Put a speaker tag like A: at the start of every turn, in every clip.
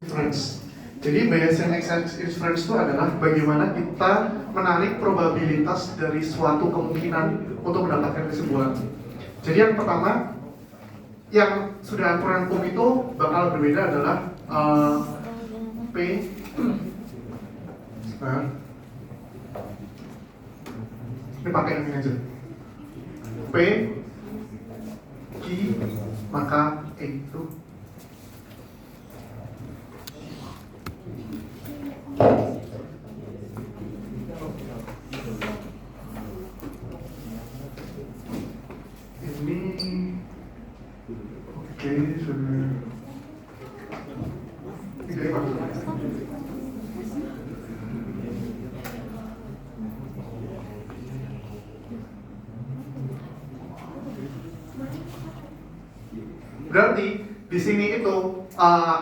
A: Inference. Jadi Bayesian exchange inference itu adalah bagaimana kita menarik probabilitas dari suatu kemungkinan untuk mendapatkan kesimpulan. Jadi yang pertama, yang sudah aturan hukum itu bakal berbeda adalah P ini pakai ini aja, P Q maka E itu ini oke sudah tidak berarti di sini itu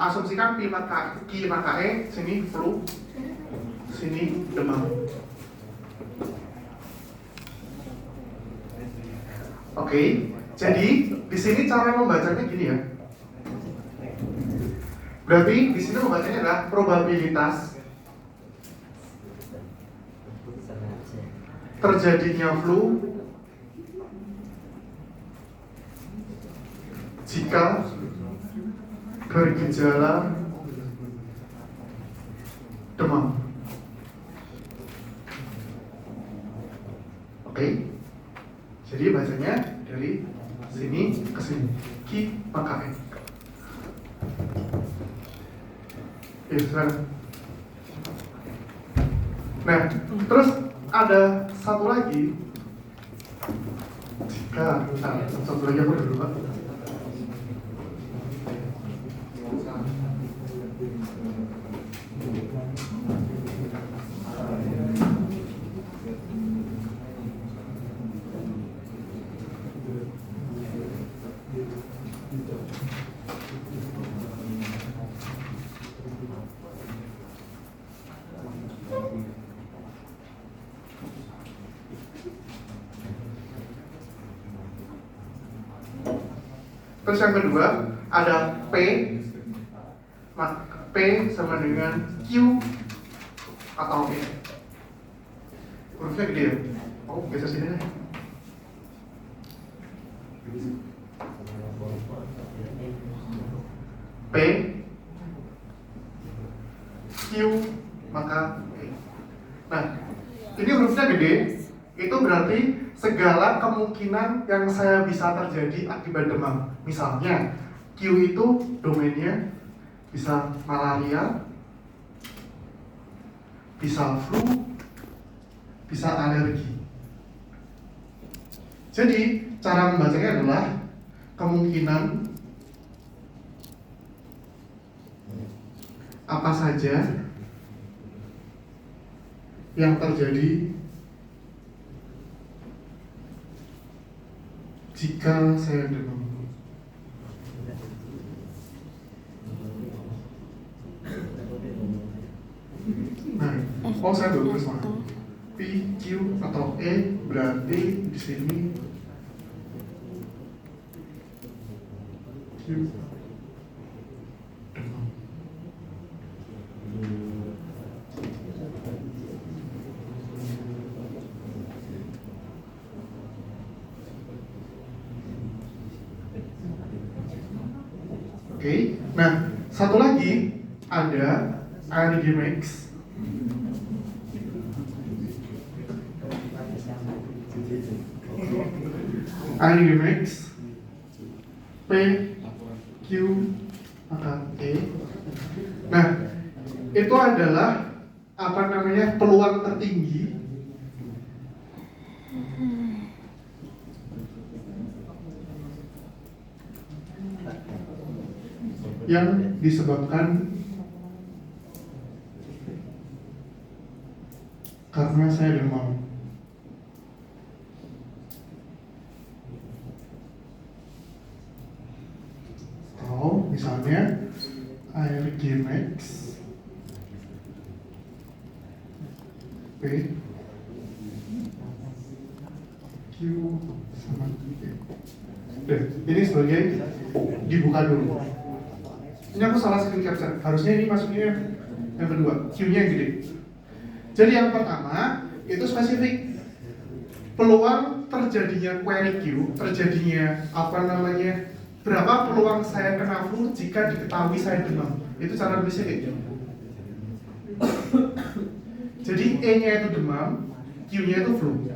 A: asumsikan Q maka E, sini flu, sini demam. Oke, jadi di sini cara membacanya gini ya. Berarti di sini membacanya adalah probabilitas terjadinya flu jika bergejala demam. Oke. Jadi bacanya dari sini ke sini. Q maka E. Nah, terus ada satu lagi. Satu lagi aku udah lupa. Terus yang kedua ada P sama dengan Q atau E. Hurufnya gede ya? Oh, geser sini deh. P Q maka E. Nah, ini hurufnya gede, itu berarti segala kemungkinan yang saya bisa terjadi akibat demam. Misalnya, Q itu domainnya bisa malaria, bisa flu, bisa alergi. Jadi, cara membacanya adalah kemungkinan apa saja yang terjadi jika saya demam. Nah, saya tulis mana? P, Q atau E berarti di sini Q demam. Oke, nah satu lagi ada Archimedes. Archimedes P Q maka E. Nah, itu adalah apa namanya peluang tertinggi yang disebabkan karena saya demam. Atau misalnya Archimedes P Q sama E. Ini sebagai dibuka dulu. Ini aku salah screen capture. Harusnya ini masuknya yang kedua, Q-nya yang gede. Jadi yang pertama itu spesifik peluang terjadinya query Q, terjadinya berapa peluang saya kena flu jika diketahui saya demam. Itu cara nulisnya kayak gitu. Jadi E-nya itu demam, Q-nya itu flu.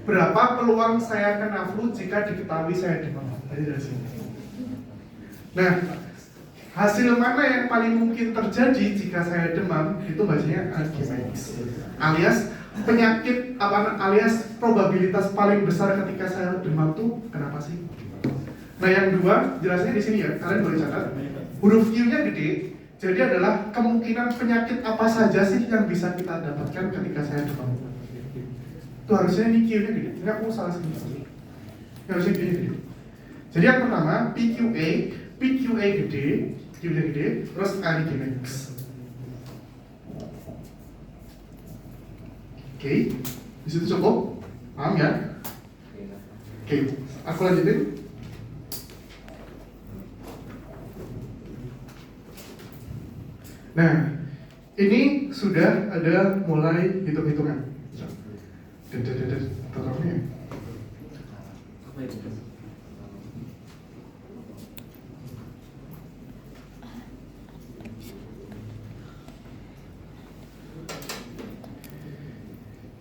A: Berapa peluang saya kena flu jika diketahui saya demam? Tadi dari sini. Nah, hasil mana yang paling mungkin terjadi jika saya demam itu bacanya Archimedes, alias penyakit alias probabilitas paling besar ketika saya demam tuh kenapa sih? Nah yang dua jelasnya di sini ya, kalian boleh catat huruf Q-nya gede, jadi adalah kemungkinan penyakit apa saja sih yang bisa kita dapatkan ketika saya demam. Itu harusnya ini Q-nya gede, ini aku salah sedikit. Harusnya gede. Jadi yang pertama PQA gede, Q-nya gede, terus Archimedes. Oke, di situ cukup, paham ya? Oke, aku lanjutin. Nah, ini sudah ada mulai hitung-hitungan. Totalnya.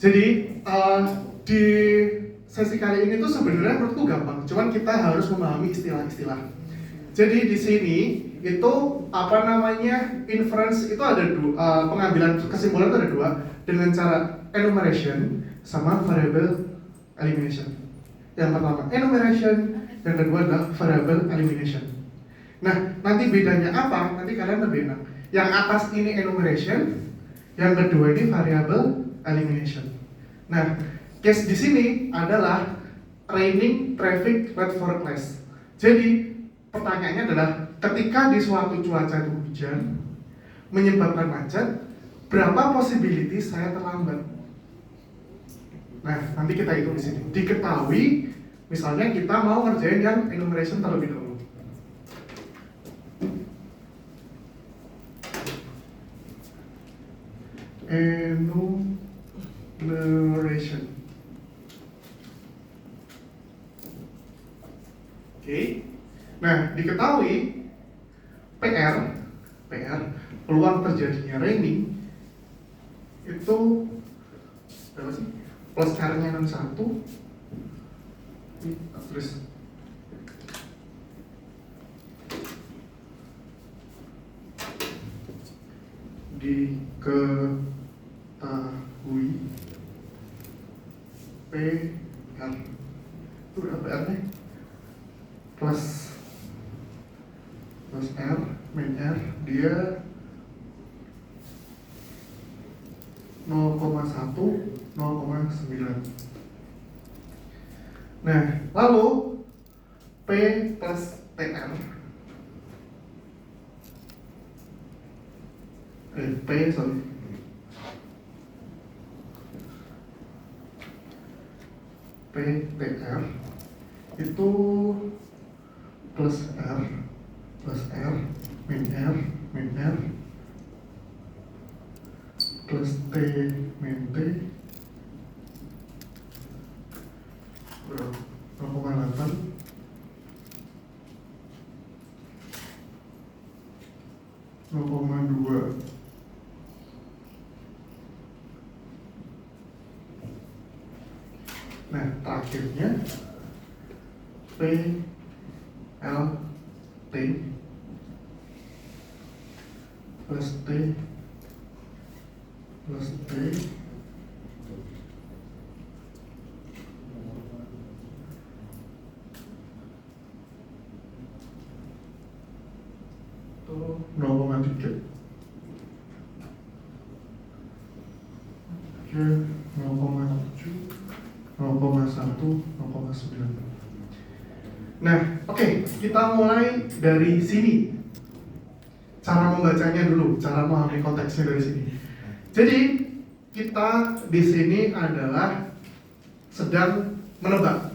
A: Jadi di sesi kali ini tuh sebenarnya menurutku gampang, cuman kita harus memahami istilah-istilah. Jadi di sini itu inference itu ada dua, pengambilan kesimpulan itu ada dua, dengan cara enumeration sama variable elimination. Yang pertama enumeration, yang kedua adalah variable elimination. Nah nanti bedanya apa? Nanti kalian lebih enak. Yang atas ini enumeration, yang kedua ini variable elimination. Nah, case di sini adalah raining traffic red for class. Jadi pertanyaannya adalah ketika di suatu cuaca itu hujan menyebabkan macet, berapa possibility saya terlambat? Nah, nanti kita hitung di sini. Diketahui, misalnya kita mau ngerjain yang enumeration terlebih dahulu. Enumeration. Oke. Nah, diketahui PR peluang terjadinya raining itu berapa sih? Plus R-nya 61 terus diketahui PR itu berapa R-nya? plus R, min R, dia 0,1, 0,9. Nah, lalu P plus PR PTR itu plus R min R plus T min T berapa? 0,8 0,2. Nah, terakhirnya P L T plus T plus T itu 0,3. Oke, 0,7, 0,1, 0,9. Nah, oke, kita mulai dari sini. Cara membacanya dulu, cara memahami konteksnya dari sini. Jadi, kita di sini adalah sedang menebak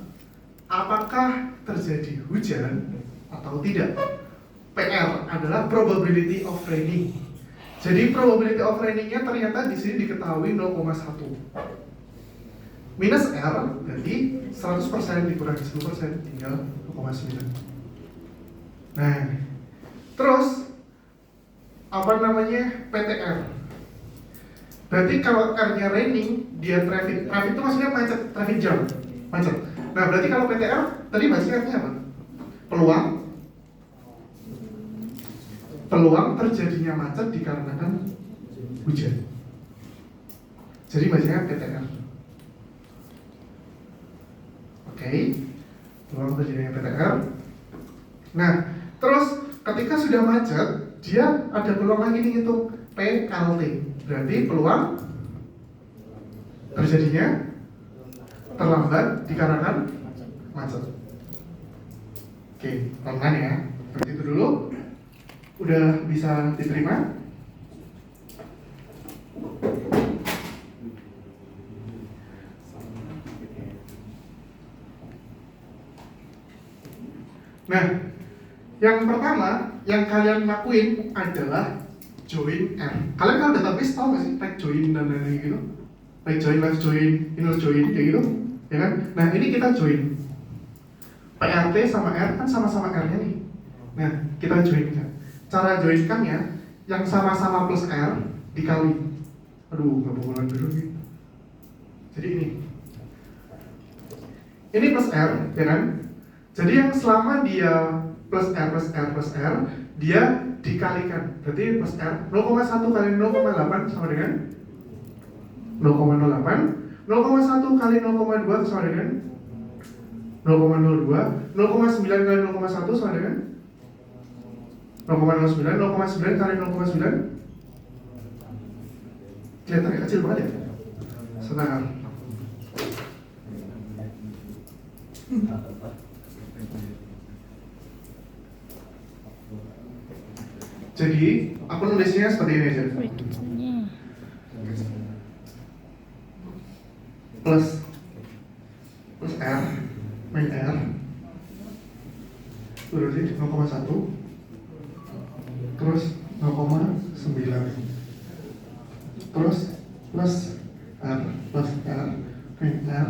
A: apakah terjadi hujan atau tidak PR adalah probability of raining. Jadi probability of rainingnya ternyata di sini diketahui 0,1. Minus R, jadi 100% dikurangi 10% tinggal 0,9. Nah, terus apa namanya PTR? Berarti kalau R-nya raining, dia traffic itu maksudnya macet, traffic jam, macet. Nah, berarti kalau PTR tadi bahasanya artinya apa? Peluang terjadinya macet dikarenakan hujan. Jadi bacanya PTR. Oke, peluang terjadinya PTR. Nah, terus ketika sudah macet, dia ada peluang lagi nih itu PLT. Berarti peluang terjadinya terlambat dikarenakan macet. Oke, pelan-pelan ya. Seperti itu dulu. Udah bisa diterima? Nah, yang pertama yang kalian lakuin adalah join R. Kalian kalau database tahu nggak sih right join dan lain-lain gitu? Right join, left join, inner join kayak gitu, ya kan? Nah, ini kita join. PRT sama R kan sama-sama R-nya nih. Nah, kita joinkan. Cara joinkannya yang sama-sama plus R dikali. Aduh, nggak bobolan dulu nih. Jadi ini plus R, ya kan? Jadi yang selama dia plus R plus R plus R, dia dikalikan. Berarti plus R 0,1 kali 0,8 sama dengan 0,08. 0,1 kali 0,2 sama dengan 0,02. 0,9 kali 0,1 sama dengan 0,09. 0,9 kali 0,9 kelihatannya kecil banget ya. Sebentar. Jadi aku nulisnya seperti ini aja. Plus R min R berarti 0,1 terus 0,9 terus plus R min R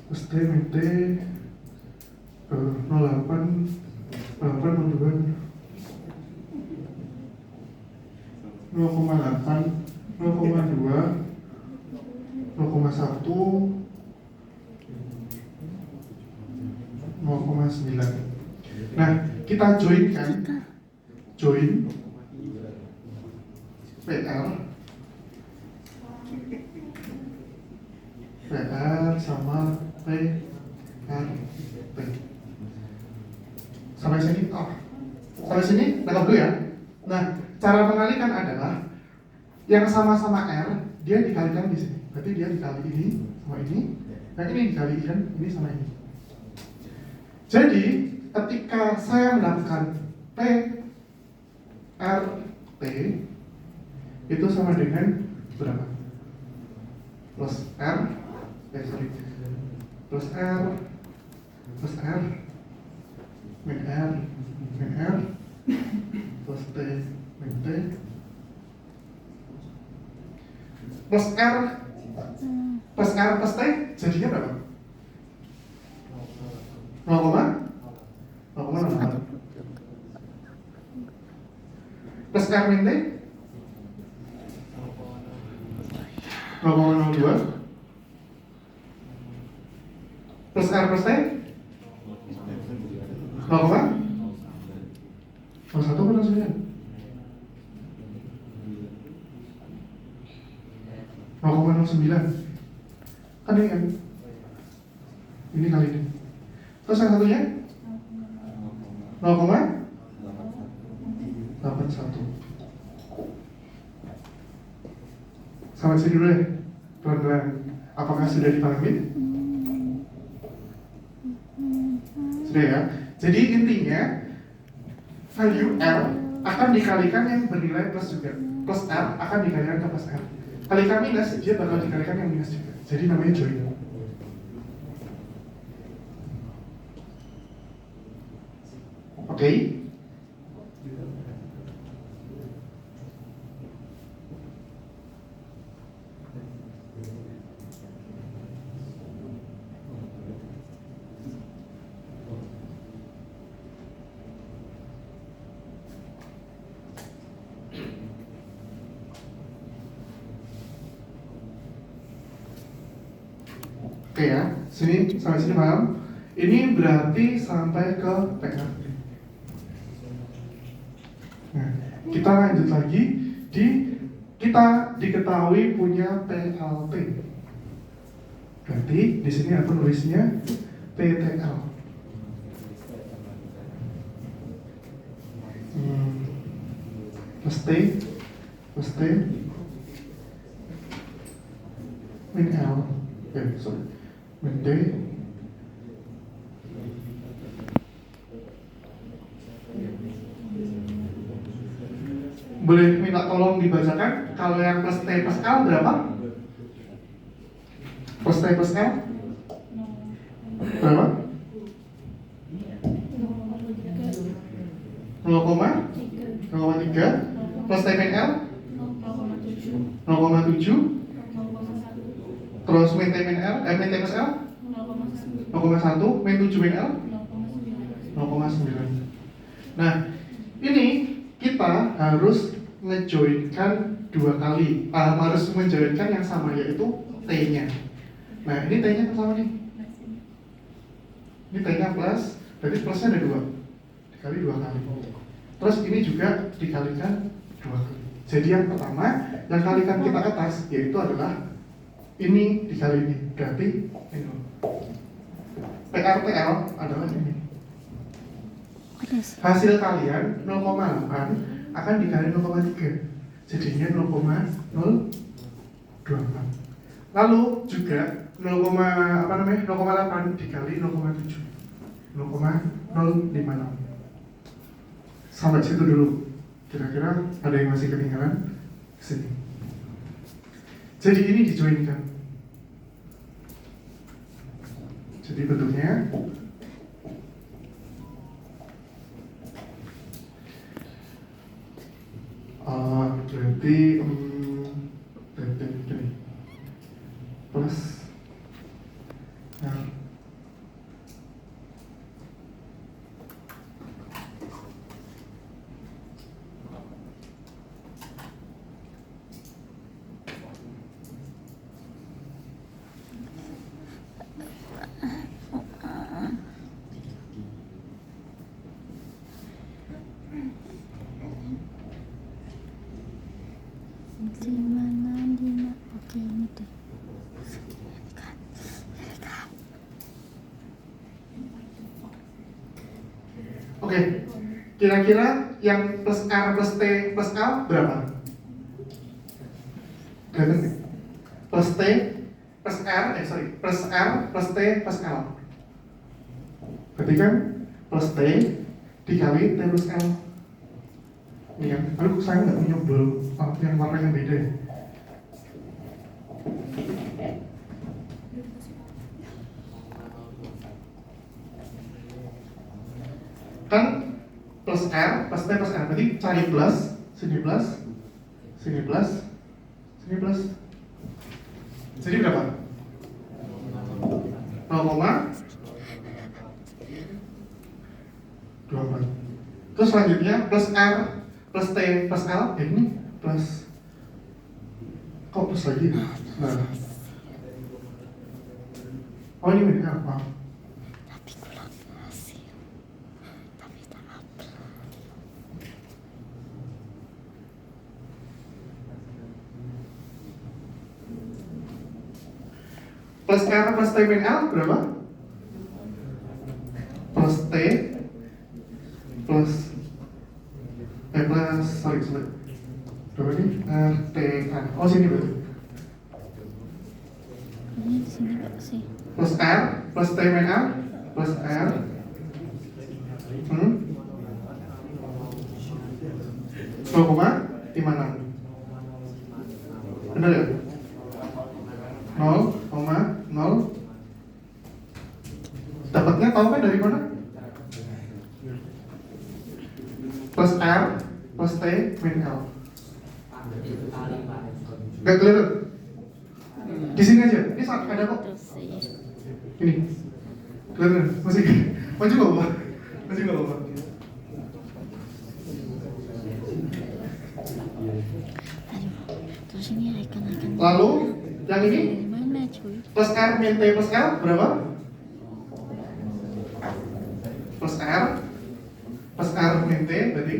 A: terus T min T 08 0,8 0,2 0,1 0,9. Nah, kita join kan? Join PR sama PRT. Sampai sini, sampai sini dapat dulu ya. Nah, cara mengalikan adalah yang sama-sama R dia dikalikan di sini. Berarti dia dikali ini sama ini, dan ini dikalikan ini sama ini. Jadi ketika saya mendapatkan PRT itu sama dengan berapa? Plus R, plus R, plus R, min R, plus T, min T, plus R, plus T, jadinya berapa? 0,0,0 plus R min T 0,02 plus R plus T 0,01 plus 9 0,09 kan ini kan ini kali ini terus yang satunya 0,81 sampai sini dulu ya pelan-pelan. Apakah sudah dipahami? Sudah ya. Jadi intinya value R akan dikalikan yang bernilai plus juga. plus R akan dikalikan ke plus R. Kalikan minus, dia bakal dikalikan yang minus juga. Jadi namanya join. Oke? Oke ya, sampai sini paham? Ini berarti sampai ke PR. Nah, kita lanjut lagi kita diketahui punya PLT. Berarti di sini aku nulisnya PTL. Plus T min L, min D boleh minta tolong dibacakan kalau yang plus T plus L berapa? Plus T plus L berapa? 0,3 plus T min L 0,7 terus min T min L min T plus L 0,1 min 7 min L 0,9. Nah ini kita harus ngejoinkan dua kali, harus menjoinkan yang sama yaitu T-nya. Nah ini T-nya sama nih. Ini T-nya plus, berarti plusnya ada 2 dikali 2 kali. Terus ini juga dikalikan 2 kali. Jadi yang pertama yang kalikan kita atas yaitu adalah ini dikali ini, berarti ini. PRTL adalah ini. Hasil kalian 0,8 akan dikali 0,3, jadinya 0,024. Lalu juga 0,8 dikali 0,7, 0,056. Sampai situ dulu. Kira-kira ada yang masih ketinggalan? Sini. Jadi ini dijoinkan. Jadi bentuknya berarti gini plus
B: oke ini deh.
A: Oke, kira-kira yang plus R plus T plus L berapa? Kelihatan nih? Plus T plus R, plus R plus T plus L. Berarti kan plus T dikali T plus L. Ini kan, aduh saya nggak punya bel yang warna yang beda ya. Kan plus R plus T plus R, berarti cari plus, sini plus, sini plus, sini plus. Jadi berapa? 0,24. Terus selanjutnya plus R plus T plus L, ini plus, kok plus lagi? Nah. Oh ini min L, maaf.
B: Tapi kurang hasil. Tapi tak apa.
A: Plus R plus T min L berapa? Plus T plus sorry berapa ini? T kan, oh sini berarti
B: Ini di sini nggak sih?
A: plus R plus T min L plus R 0,56. 0,0. Dapatnya tahu kan dari mana? Plus R plus T min L. Gak clear? Di sini aja. Ini saat ada kok.
B: Terus sih.
A: Ini. Clear? Masih maju nggak apa? Maju nggak apa?
B: Aduh, terus ini icon-icon.
A: Lalu yang ini
B: Dari mana cuy?
A: plus R min T plus L berapa? Plus R min T berarti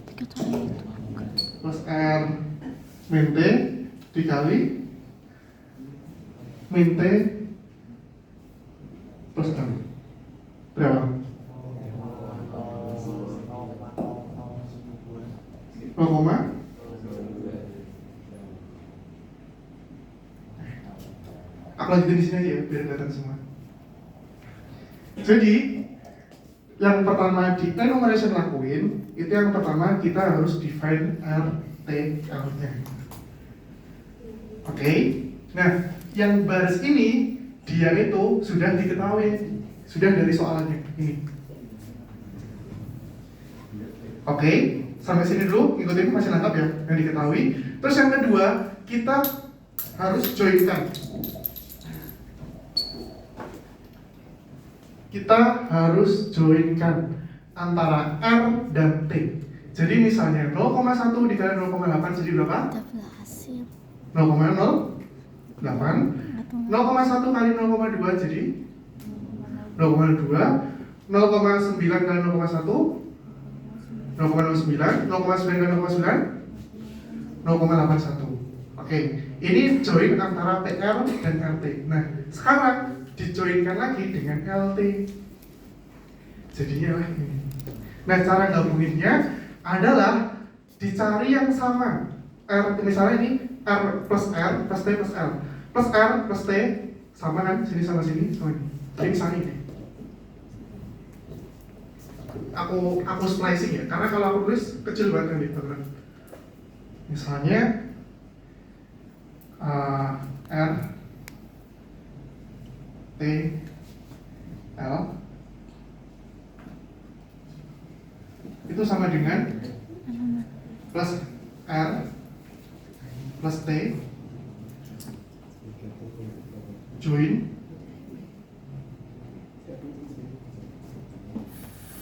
B: Tapi katanya itu.
A: plus R min T dikali min T plus L berapa? 0, aku lanjutin di sini aja ya biar kelihatan semua. Jadi yang pertama di enumeration lakuin itu yang pertama kita harus define RTL nya. Oke. Nah, yang baris ini dia itu sudah diketahui, sudah dari soalannya ini. Oke, sampai sini dulu, ikutin masih nangkap ya yang diketahui. Terus yang kedua, kita harus joinkan. Kita harus joinkan antara R dan T. Jadi misalnya 0,1 dikali 0,8 jadi berapa?
B: Tabel hasil.
A: 0,08. 0,1 kali 0,2 jadi 0,2. 0,9 kali 0,1 0,09. 0,9 kali 0,9 0,81. Oke, ini join antara TR dan RT. Nah, sekarang dijoinkan lagi dengan LT. Jadinya lah ini. Nah, cara gabunginnya adalah dicari yang sama. R, misalnya ini R plus R plus T plus L. Plus R plus T sama kan? Sini sama sini sama ini. Jadi misalnya ini. Aku splicing ya, karena kalau aku tulis kecil banget kan teman-teman. Misalnya R T L itu sama dengan plus R plus T join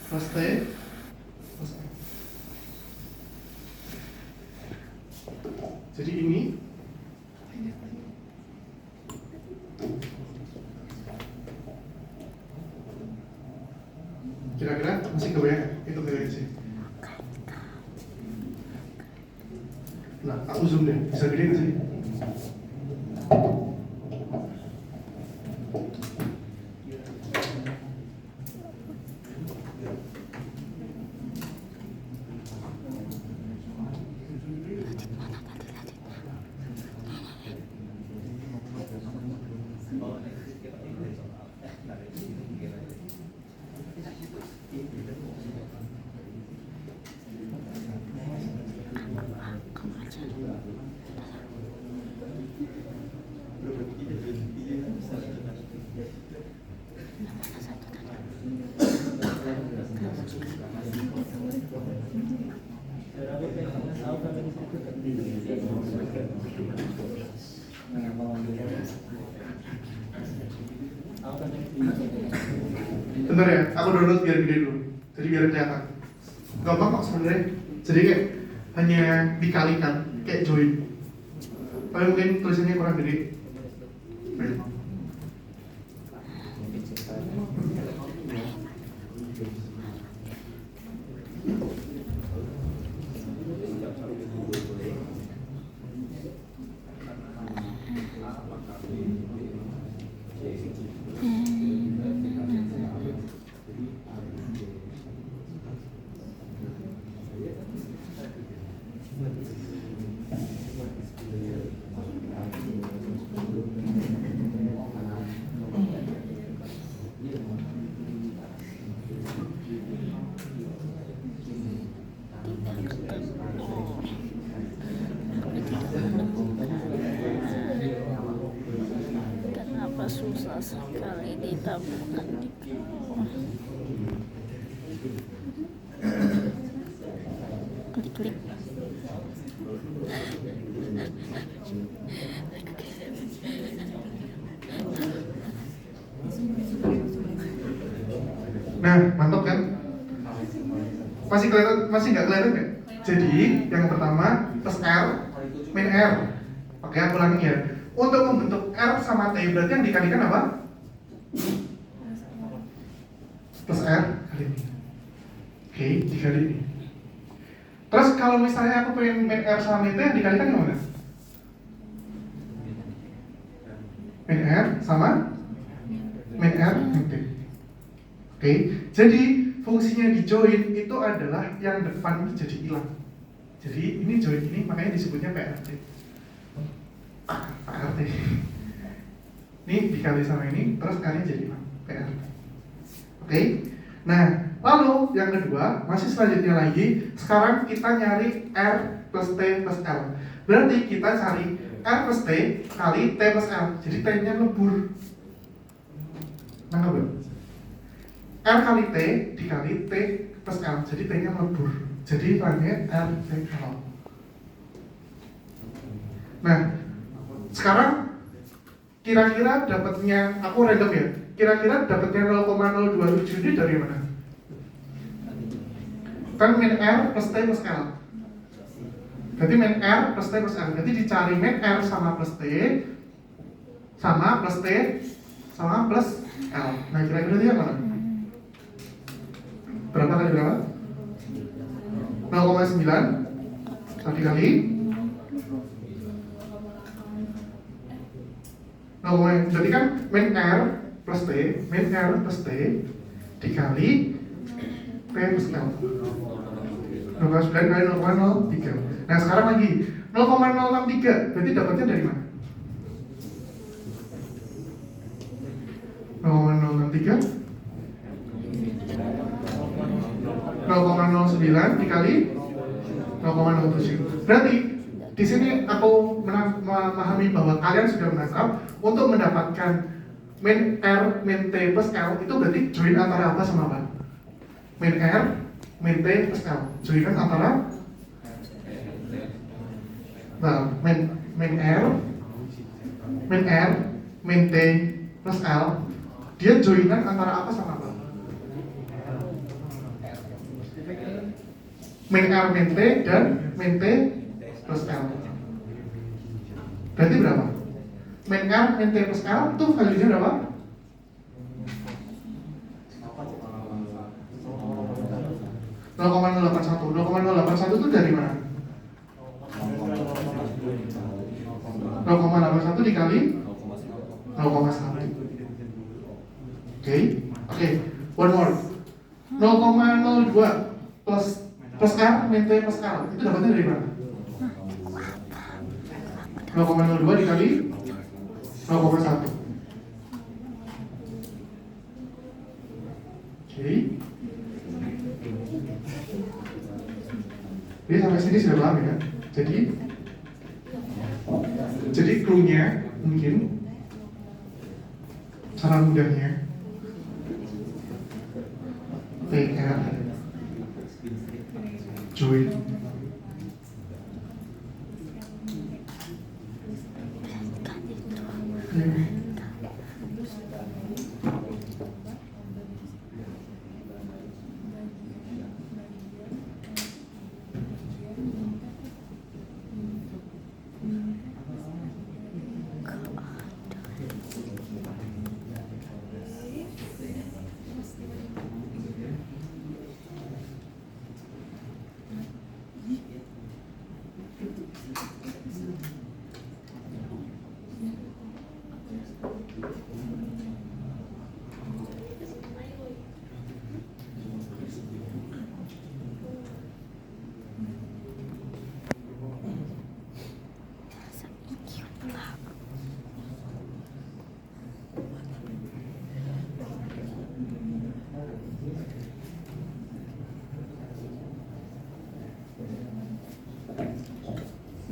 A: plus T plus L. Jadi ini kira-kira masih kebayang? Itu kira sih. Nah, aku zoom deh, bisa gede nggak sih? Bentar ya, aku download biar gede dulu. Jadi biar kelihatan. Gampang kok sebenarnya. Jadi kayak hanya dikalikan, kayak join. Tapi mungkin tulisannya kurang gede.
B: sekali ditaburkan di bawah. Klik-klik.
A: Nah, mantap kan? Masih kelihatan, masih nggak kelihatan kan? Jadi yang pertama plus R, min R. Oke, aku ulangi ya. Untuk membentuk R sama T berarti yang dikalikan apa? Plus R kali ini. Oke, dikali ini. Terus kalau misalnya aku pengen min R sama min T yang dikalikan gimana? Min R sama min R min T. Oke, jadi fungsinya di join itu adalah yang depan itu jadi hilang. Jadi ini join ini makanya disebutnya PRT. PRT. Ini dikali sama ini, terus kalian jadi hilang. PRT. Oke. Nah, lalu yang kedua masih selanjutnya lagi. Sekarang kita nyari R plus T plus L. Berarti kita cari R plus T kali T plus L. Jadi T-nya lebur. Nangkep ya? R kali T dikali T plus L, jadi T-nya melebur. Jadi nilainya R T L. Nah, sekarang kira-kira dapatnya, aku random ya. Kira-kira dapatnya 0,027 ini dari mana? Kan min R plus T plus L. Berarti min R plus T plus L. Jadi dicari min R sama plus T sama plus T sama plus L. Nah, kira-kira dia mana? Berapa kali berapa? 0,9 tadi kali 0, jadi kan min R plus T, min R plus T dikali T plus L 0,9 kali 0,03. Nah sekarang lagi 0,063 berarti dapatnya dari mana? 0,063 0,09 dikali 0,07. Berarti di sini aku memahami bahwa kalian sudah menangkap untuk mendapatkan min R, min T plus L itu berarti join antara apa sama apa? Min R, min T plus L. Joinan antara min R, min T plus L. Dia joinan antara apa sama apa? Min R, min T, dan min T plus L. Berarti berapa? Min R, min T plus L itu value-nya berapa? .081 itu dari mana? 0,81 dikali 0,1. Oke, one more. 0,02 plus R min T plus L itu dapatnya dari mana? 0,02 dikali 0,1. Jadi sampai sini sudah paham ya. Jadi clue-nya mungkin cara mudahnya PR join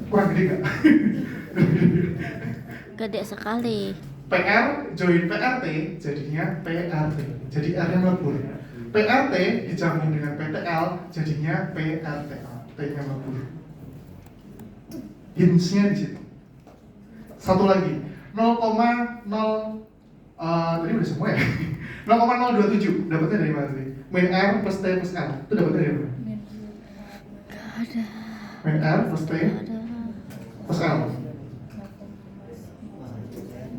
A: kurang gede nggak?
B: Gede sekali.
A: PR join PRT jadinya PRT. Jadi R nya melebur. PRT dijamin dengan PTL jadinya PRTL. T nya melebur. Hints-nya di situ. Satu lagi 0,0 tadi udah semua ya. 0,027 dapatnya dari mana tadi? Min R plus T plus L itu dapatnya dari mana?
B: Ada.
A: Min R plus T
B: Ada.
A: plus L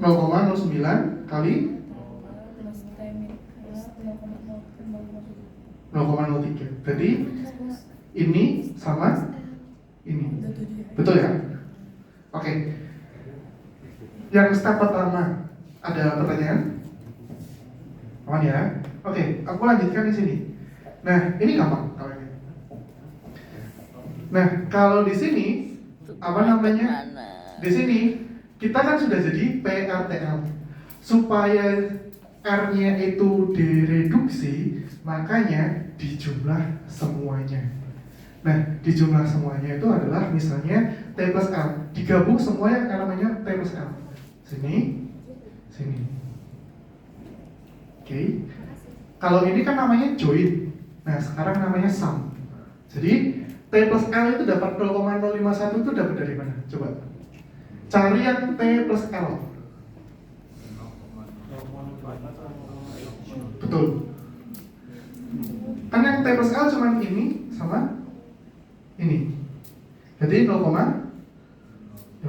A: 0,09 kali 0,03. Berarti ini sama ini. Betul ya? Oke. Yang step pertama ada pertanyaan? Aman ya? Oke, aku lanjutkan di sini. Nah, ini gampang kalau ini. Nah, kalau di sini apa namanya? Di sini kita kan sudah jadi PRTL. Supaya R-nya itu direduksi, makanya dijumlah semuanya. Nah, dijumlah semuanya itu adalah misalnya T plus L. Digabung semua yang namanya T plus L. Sini, sini. Oke. Kalau ini kan namanya join. Nah, sekarang namanya sum. Jadi T plus L itu dapat 0,051 itu dapat dari mana? Coba. Cari yang T plus L. Betul. Kan yang T plus L cuma ini sama ini. Jadi 0,51.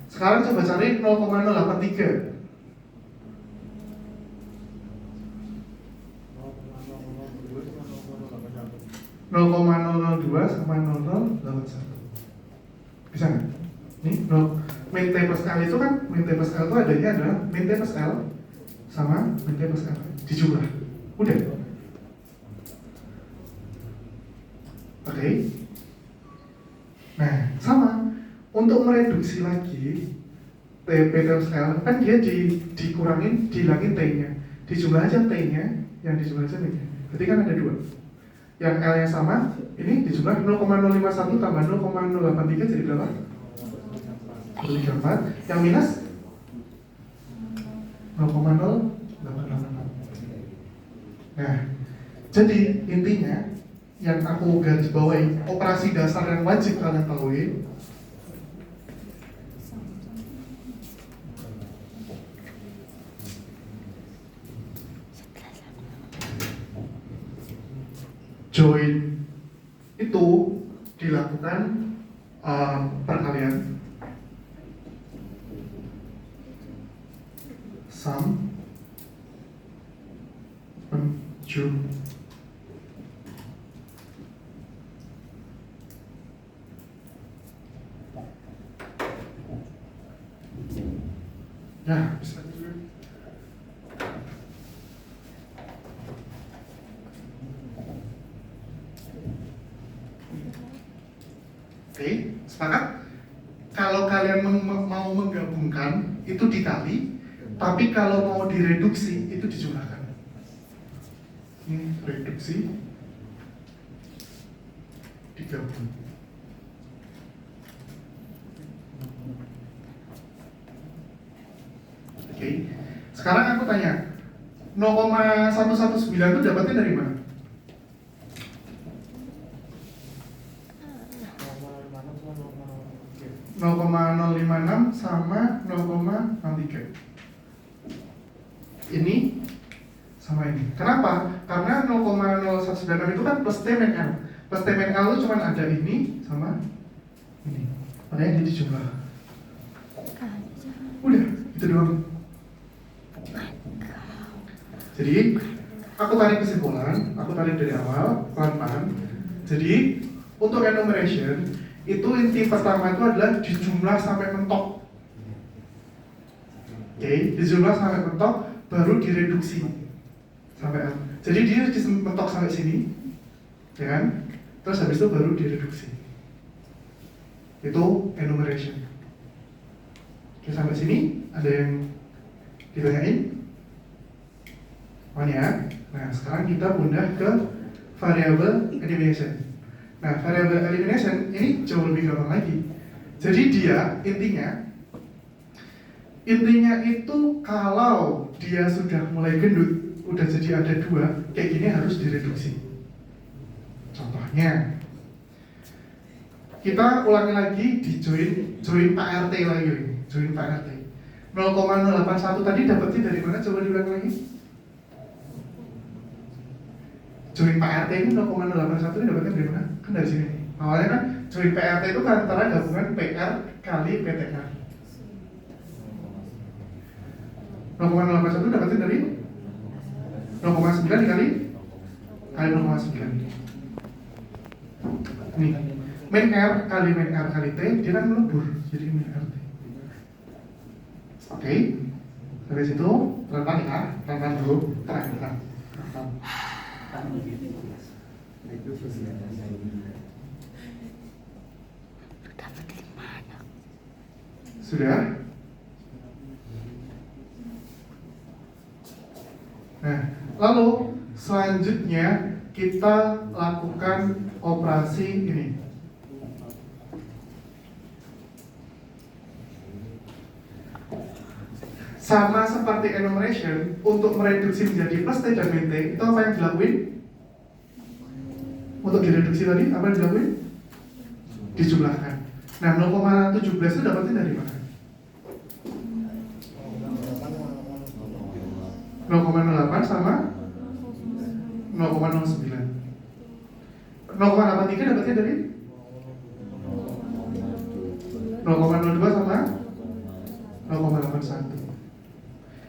A: Sekarang coba cari 0,083. 0,002 sama 0,081. Bisa nggak? Nih, min T plus L itu kan, min T plus L itu adanya adalah min T plus L sama min T plus L dijumlah. Udah. Oke. Nah, sama. Untuk mereduksi lagi T plus L kan dia dikurangin, dihilangin T-nya. Dijumlah aja T-nya, yang dijumlah aja T-nya. Berarti kan ada dua. Yang L nya sama, ini dijumlah 0,051 tambah 0,083 jadi berapa? 34. Yang minus 0,0884. Nah, jadi intinya yang aku garis bawahi, operasi dasar yang wajib kalian tahu join itu dilakukan perkalian sum penjum ya bisa juga. Oke, sepakat? Kalau kalian mau menggabungkan itu dikali, tapi kalau mau direduksi itu dijumlahkan. Ini reduksi digabung. Oke, sekarang aku tanya 0,119 itu dapatnya dari mana? 0,056 sama 0,63. Ini sama ini. Kenapa? Karena 0,0196 itu kan plus T min L. Plus T min L itu cuma ada ini sama ini. Makanya jadi jumlah. Udah, itu doang. Jadi, aku tarik kesimpulan, aku tarik dari awal, pelan-pelan. Jadi, untuk enumeration, itu inti pertama itu adalah dijumlah sampai mentok. Oke, dijumlah sampai mentok, baru direduksi sampai L. Jadi dia mentok sampai sini, ya kan? Terus habis itu baru direduksi. Itu enumeration. Oke, sampai sini ada yang ditanyain? Ya. Nah, sekarang kita pindah ke variable elimination. Nah, variable elimination ini jauh lebih gampang lagi. Jadi dia intinya Intinya itu kalau dia sudah mulai gendut, udah jadi ada 2, kayak gini harus direduksi. Contohnya, kita ulangi lagi di join Pak RT lagi, join Pak RT. 0,081 tadi dapatnya dari mana? Coba diulangi lagi. Join Pak RT ini 0,081 ini dapatnya dari mana? Kan dari sini. Awalnya kan join PRT itu kan antara gabungan PR kali PTR. 0,081 dapatnya dari 0,9 dikali 0,9. Nih, min R kali min R kali T, dia kan melebur, jadi min RT. Oke, dari situ pelan-pelan ya, pelan-pelan dulu, pelan-pelan.
B: Dapat di mana?
A: Sudah? Nah, lalu selanjutnya kita lakukan operasi ini. Sama seperti enumeration, untuk mereduksi menjadi plus T dan min T, itu apa yang dilakuin? Untuk direduksi tadi, apa yang dilakuin? Dijumlahkan. Nah, 0,17 itu dapatnya dari mana? 0,08 sama 0,09. 0,83 dapatnya dari 0,02 sama 0,81.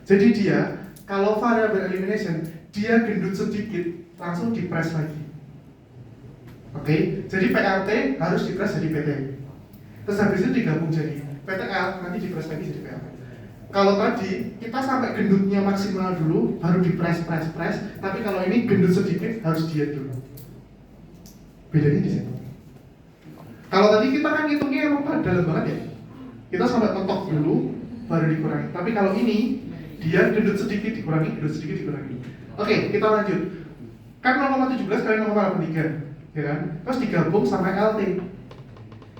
A: Jadi dia, kalau variable elimination, dia gendut sedikit, langsung dipres lagi. Oke, jadi PRT harus dipres jadi PT. Terus habis itu digabung jadi PTL, nanti dipres lagi jadi PLT. Kalau tadi kita sampai gendutnya maksimal dulu, baru dipres. Tapi kalau ini gendut sedikit, harus diet dulu. Bedanya di situ. Kalau tadi kita kan hitungnya emang dalam banget ya. Kita sampai mentok dulu, baru dikurangi. Tapi kalau ini dia gendut sedikit dikurangi, gendut sedikit dikurangi. Oke, kita lanjut. Kan 0,17 kali 0,83, ya kan? Terus digabung sama LT,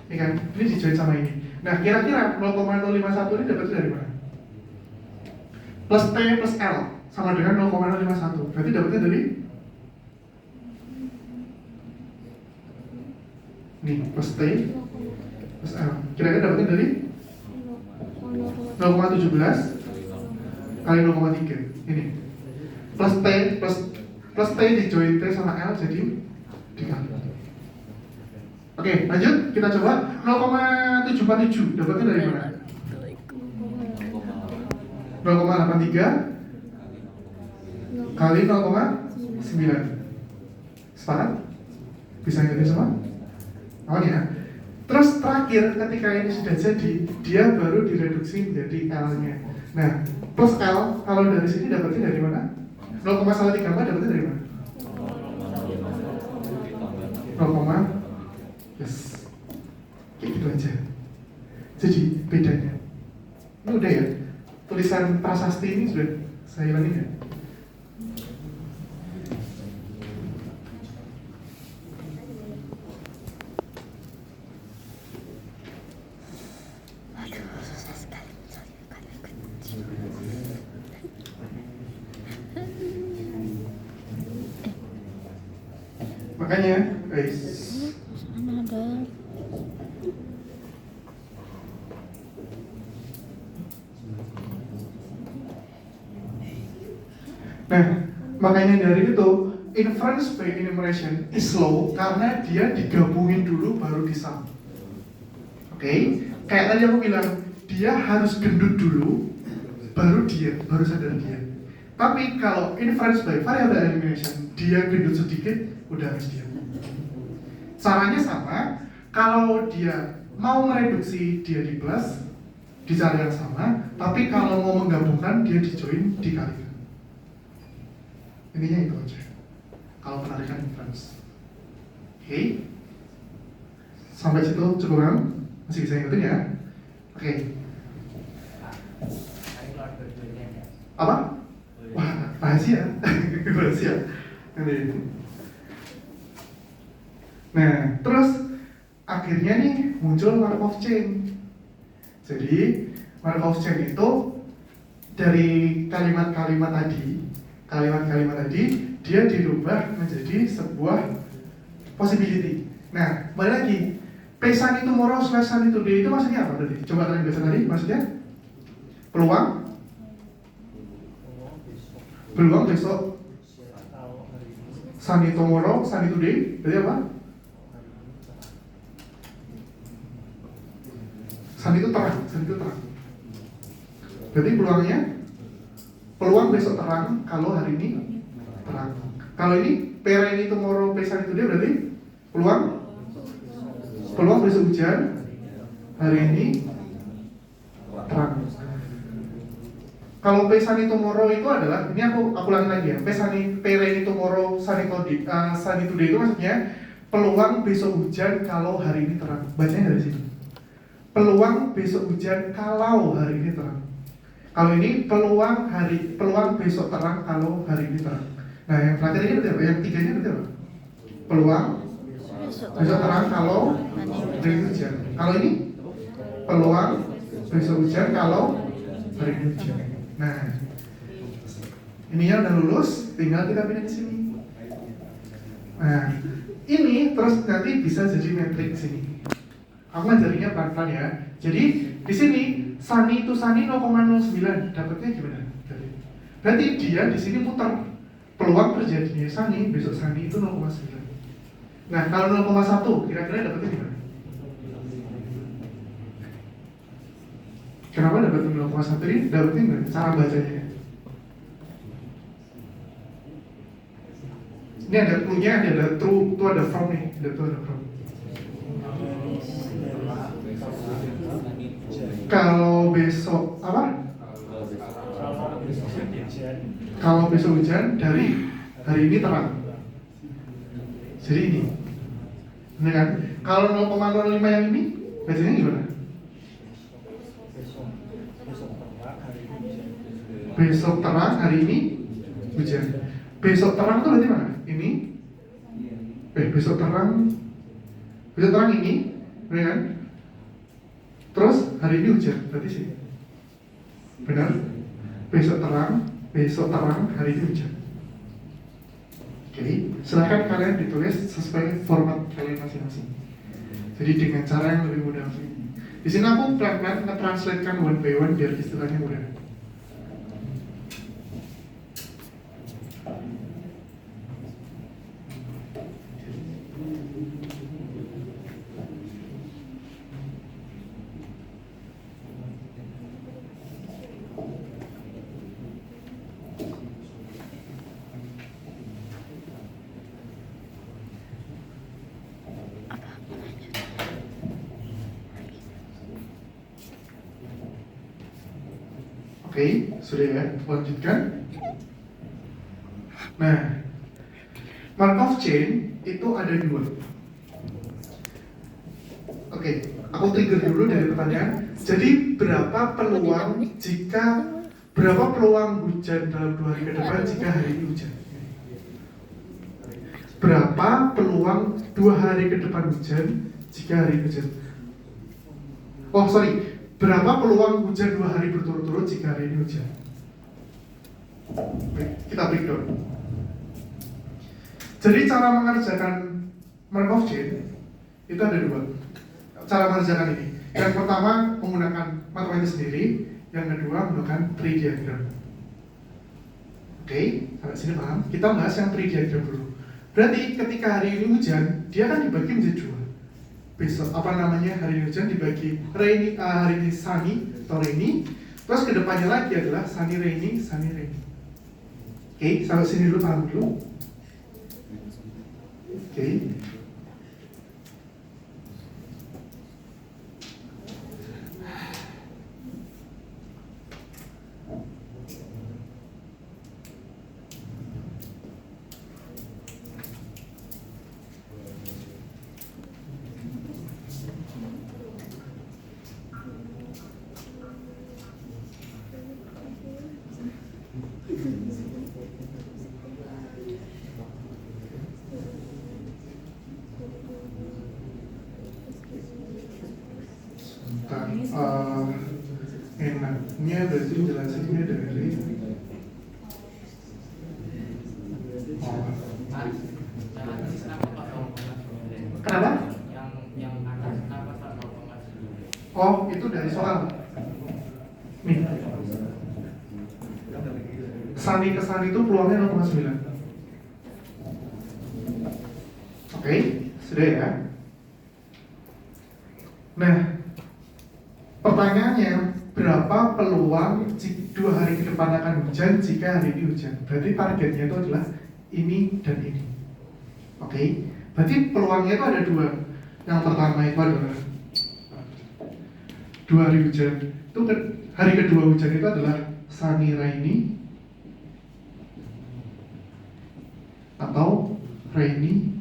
A: ya kan? Ini dijoin sama ini. Nah, kira-kira 0,051 ini dapatnya dari mana? Plus T plus L sama dengan 0,051. Berarti dapatnya dari nih, plus T plus L. Kira-kira dapatnya dari 0,17 kali 0,3 ini plus T dijoin T sama L jadi dikali. Oke, lanjut kita coba 0,747 dapatnya dari mana? 0,83 kali 0,9. Sepakat? Bisa ngerti semua? Oh ya. Terus terakhir ketika ini sudah jadi, dia baru direduksi menjadi L-nya. Nah, plus L kalau dari sini dapatnya dari mana? 0,134 dapatnya dari mana? 0, yes. Kayak gitu aja. Jadi bedanya. Ini udah ya. Tulisan prasasti ini sudah saya hilangin ya.
B: Aduh, susah sekali mencari kecil.
A: Makanya, guys,
B: Sana ada.
A: nah, makanya dari itu inference by enumeration is slow karena dia digabungin dulu baru disum. Oke, kayak tadi aku bilang dia harus gendut dulu baru sadar dia. Tapi kalau inference by variable elimination dia gendut sedikit udah harus dia. Caranya sama, kalau dia mau mereduksi dia di plus di cara yang sama, tapi kalau mau menggabungkan dia di join dikalikan. Intinya itu aja. Kalau penarikan inference. Oke. Sampai situ cukup kan? Masih bisa ingetin ya? Oke. Apa? Wah, rahasia. Rahasia. Nah, terus akhirnya nih muncul Markov chain. Jadi Markov chain itu dari kalimat-kalimat tadi dia dirubah menjadi sebuah possibility. Nah, balik lagi, P sunny tomorrow / sunny today itu maksudnya apa tadi? Coba kalian baca tadi, maksudnya peluang besok, sunny tomorrow, sunny today, berarti apa? Sunny itu terang. Berarti peluang besok terang kalau hari ini terang. Kalau ini rainy tomorrow, sunny today berarti peluang besok hujan, hari ini terang. Kalau sunny tomorrow itu adalah, ini aku ulangi lagi ya. Rainy tomorrow, sunny today itu maksudnya peluang besok hujan kalau hari ini terang. Bacanya dari sini. Peluang besok hujan kalau hari ini terang. Kalau ini peluang besok terang kalau hari ini terang. Nah, yang terakhir ini berarti apa? Yang tiganya berarti apa? Peluang besok terang kalau hari ini hujan. Kalau ini peluang besok hujan kalau hari ini hujan. Nah, ininya udah lulus, tinggal kita pindah di sini. Nah, ini terus nanti bisa jadi metrik sini. Aku ngajarinya pelan-pelan ya. Jadi di sini sunny itu sunny 0,09, dapatnya gimana? Berarti dia di sini muter. Peluang terjadinya sunny besok sunny itu 0,9. Nah, kalau 0,1 kira-kira dapatnya gimana? Kenapa dapat 0,1 ini? Dapatnya gimana? Cara bacanya. Ini ada clue-nya, ada true, itu ada from nih, ada from. Kalau besok apa? Kalau besok hujan dari hari ini terang. Jadi ini kan? Kalau 0,05 yang ini bacanya gimana? Besok terang, hari ini hujan. Besok terang itu berarti mana? Ini? Besok terang ini, kan? Terus hari ini hujan, berarti sih. Benar? Besok terang, hari ini hujan. Oke, silahkan kalian ditulis sesuai format kalian masing-masing. Jadi dengan cara yang lebih mudah. Di sini aku pelan-pelan nge-translatekan one by one biar istilahnya mudah. Oke, sudah ya, lanjutkan. Nah, Markov chain itu ada dua. Oke, aku trigger dulu dari pertanyaan. Jadi berapa peluang hujan dalam 2 hari ke depan jika hari ini hujan? Berapa peluang 2 hari ke depan hujan jika hari ini hujan? Berapa peluang hujan 2 hari berturut-turut jika hari ini hujan? Baik, kita breakdown. Jadi cara mengerjakan Markov chain itu ada 2. Cara mengerjakan ini. Yang pertama menggunakan matematis sendiri, yang kedua menggunakan tree diagram. Oke, sampai sini paham? Kita bahas yang tree diagram dulu. Berarti ketika hari ini hujan, dia kan dibagi menjadi 2. Besok hari ini hujan dibagi rainy, hari ini sunny atau rainy, terus kedepannya lagi adalah sunny rainy. Oke, sampai sini dulu paham dulu. Oke. Ini berarti jelasinnya dari kenapa?
C: Yang atas kenapa 0,9?
A: Oh, itu dari soal. Nih. Sani ke Sani itu peluangnya 0,9. Oke, sudah ya. Nah, pertanyaannya, berapa peluang 2 hari ke depan akan hujan jika hari ini hujan? Berarti targetnya itu adalah ini dan ini. Oke, berarti peluangnya itu ada 2. Yang pertama itu adalah 2 hari hujan. Itu hari kedua hujan itu adalah sunny rainy atau rainy.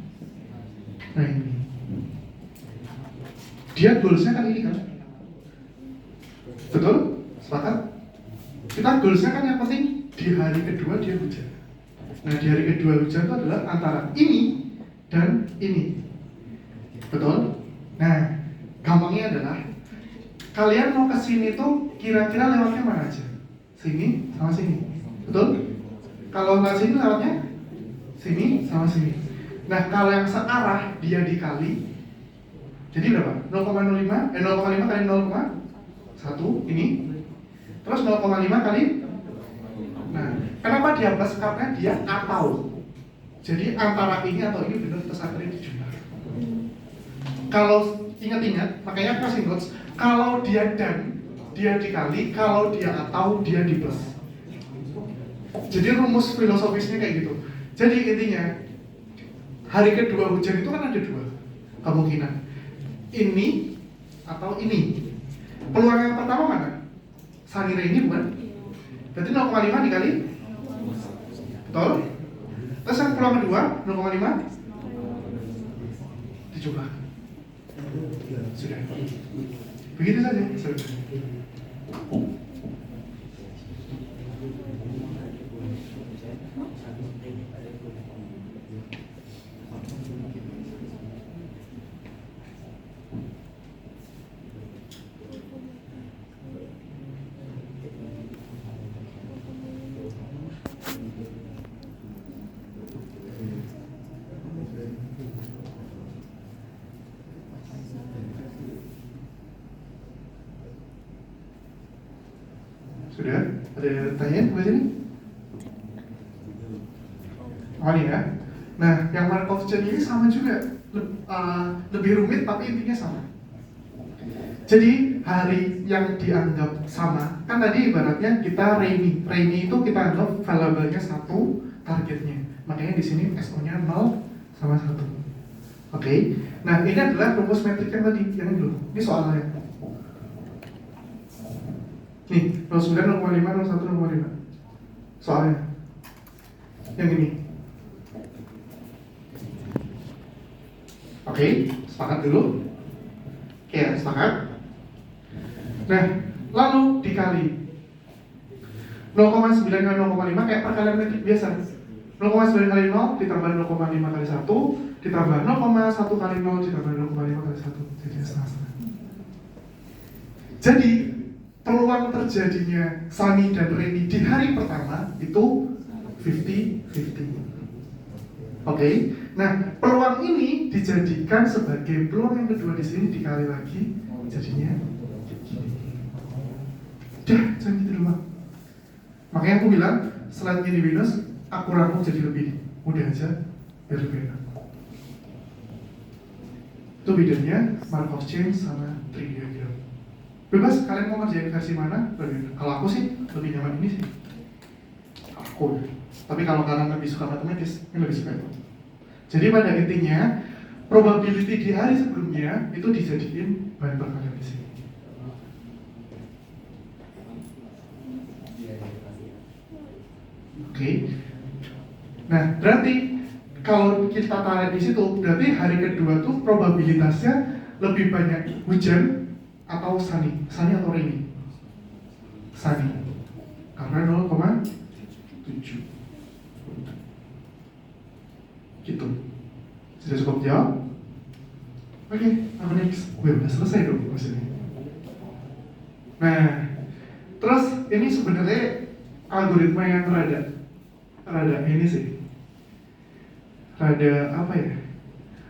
A: Dia goalsnya kan ini kan, betul? Sepakat? Kita goalsnya kan yang penting di hari kedua dia hujan. Nah, di hari kedua hujan itu adalah antara ini dan ini, betul? Nah, gampangnya adalah kalian mau ke sini tuh kira-kira lewatnya mana aja? Sini sama sini, betul? Kalau nggak sini lewatnya sini sama sini. Nah, kalau yang searah dia dikali, jadi berapa? 0,05 kali 0,1 ini, terus 0,5 kali. Nah, kenapa dia plus? Karena dia atau. Jadi antara ini atau ini benar terus akhirnya dijumlah. Kalau ingat-ingat, makanya kasih notes. Kalau dia dan dia dikali, kalau dia atau dia di plus. Jadi rumus filosofisnya kayak gitu. Jadi intinya hari kedua hujan itu kan ada 2 kemungkinan, ini atau ini. Peluang yang pertama mana? Sunny rainy bukan? Berarti 0,5 dikali, betul? Terus yang peluang kedua 0,5 dijumlah. Sudah. Begitu saja. Sudah. Sudah? Ada pertanyaan di sini? Oh ini ya. Nah, yang Markov chain ini sama juga, lebih rumit tapi intinya sama. Jadi hari yang dianggap sama, kan tadi ibaratnya kita rainy itu kita anggap variabelnya 1, targetnya. Makanya di sini SO-nya 0 sama 1. Oke. Nah, ini adalah rumus metrik yang tadi, yang dulu. Ini soalnya. Nih, 09, 0,5, 01, 0,5. Soalnya. Yang ini. Oke, sepakat dulu. Oke, sepakat. Nah, lalu dikali 0,9 kali 0,5 kayak perkalian metrik biasa. 0,9 kali 0 ditambah 0,5 kali 1 ditambah 0,1 kali 0 ditambah 0,5 kali 1. Jadi setengah-setengah. Jadi peluang terjadinya sunny dan rainy di hari pertama itu 50-50. Oke. Nah, peluang ini dijadikan sebagai peluang yang kedua di sini dikali lagi jadinya gini. Dah, jangan gitu doang. Makanya aku bilang slide ini minus, aku rangkum jadi lebih mudah aja biar lebih enak. Itu bedanya Markov chain sama tree diagram. Bebas kalian mau ngerjain versi mana? Kalau aku sih lebih nyaman ini sih. Aku. Tapi kalau kalian lebih suka matematis, ini lebih suka itu. Jadi pada intinya probability di hari sebelumnya itu dijadiin bahan perkalian di sini. Oke. Nah, berarti kalau kita tarik di situ, berarti hari kedua tuh probabilitasnya lebih banyak hujan atau sunny atau rainy? Sunny. Karena 0,7. Gitu. Sudah cukup jawab? Oke, apa next? Udah selesai dong maksudnya. Nah, terus Terus ini sebenarnya algoritma yang rada ini sih, rada apa ya,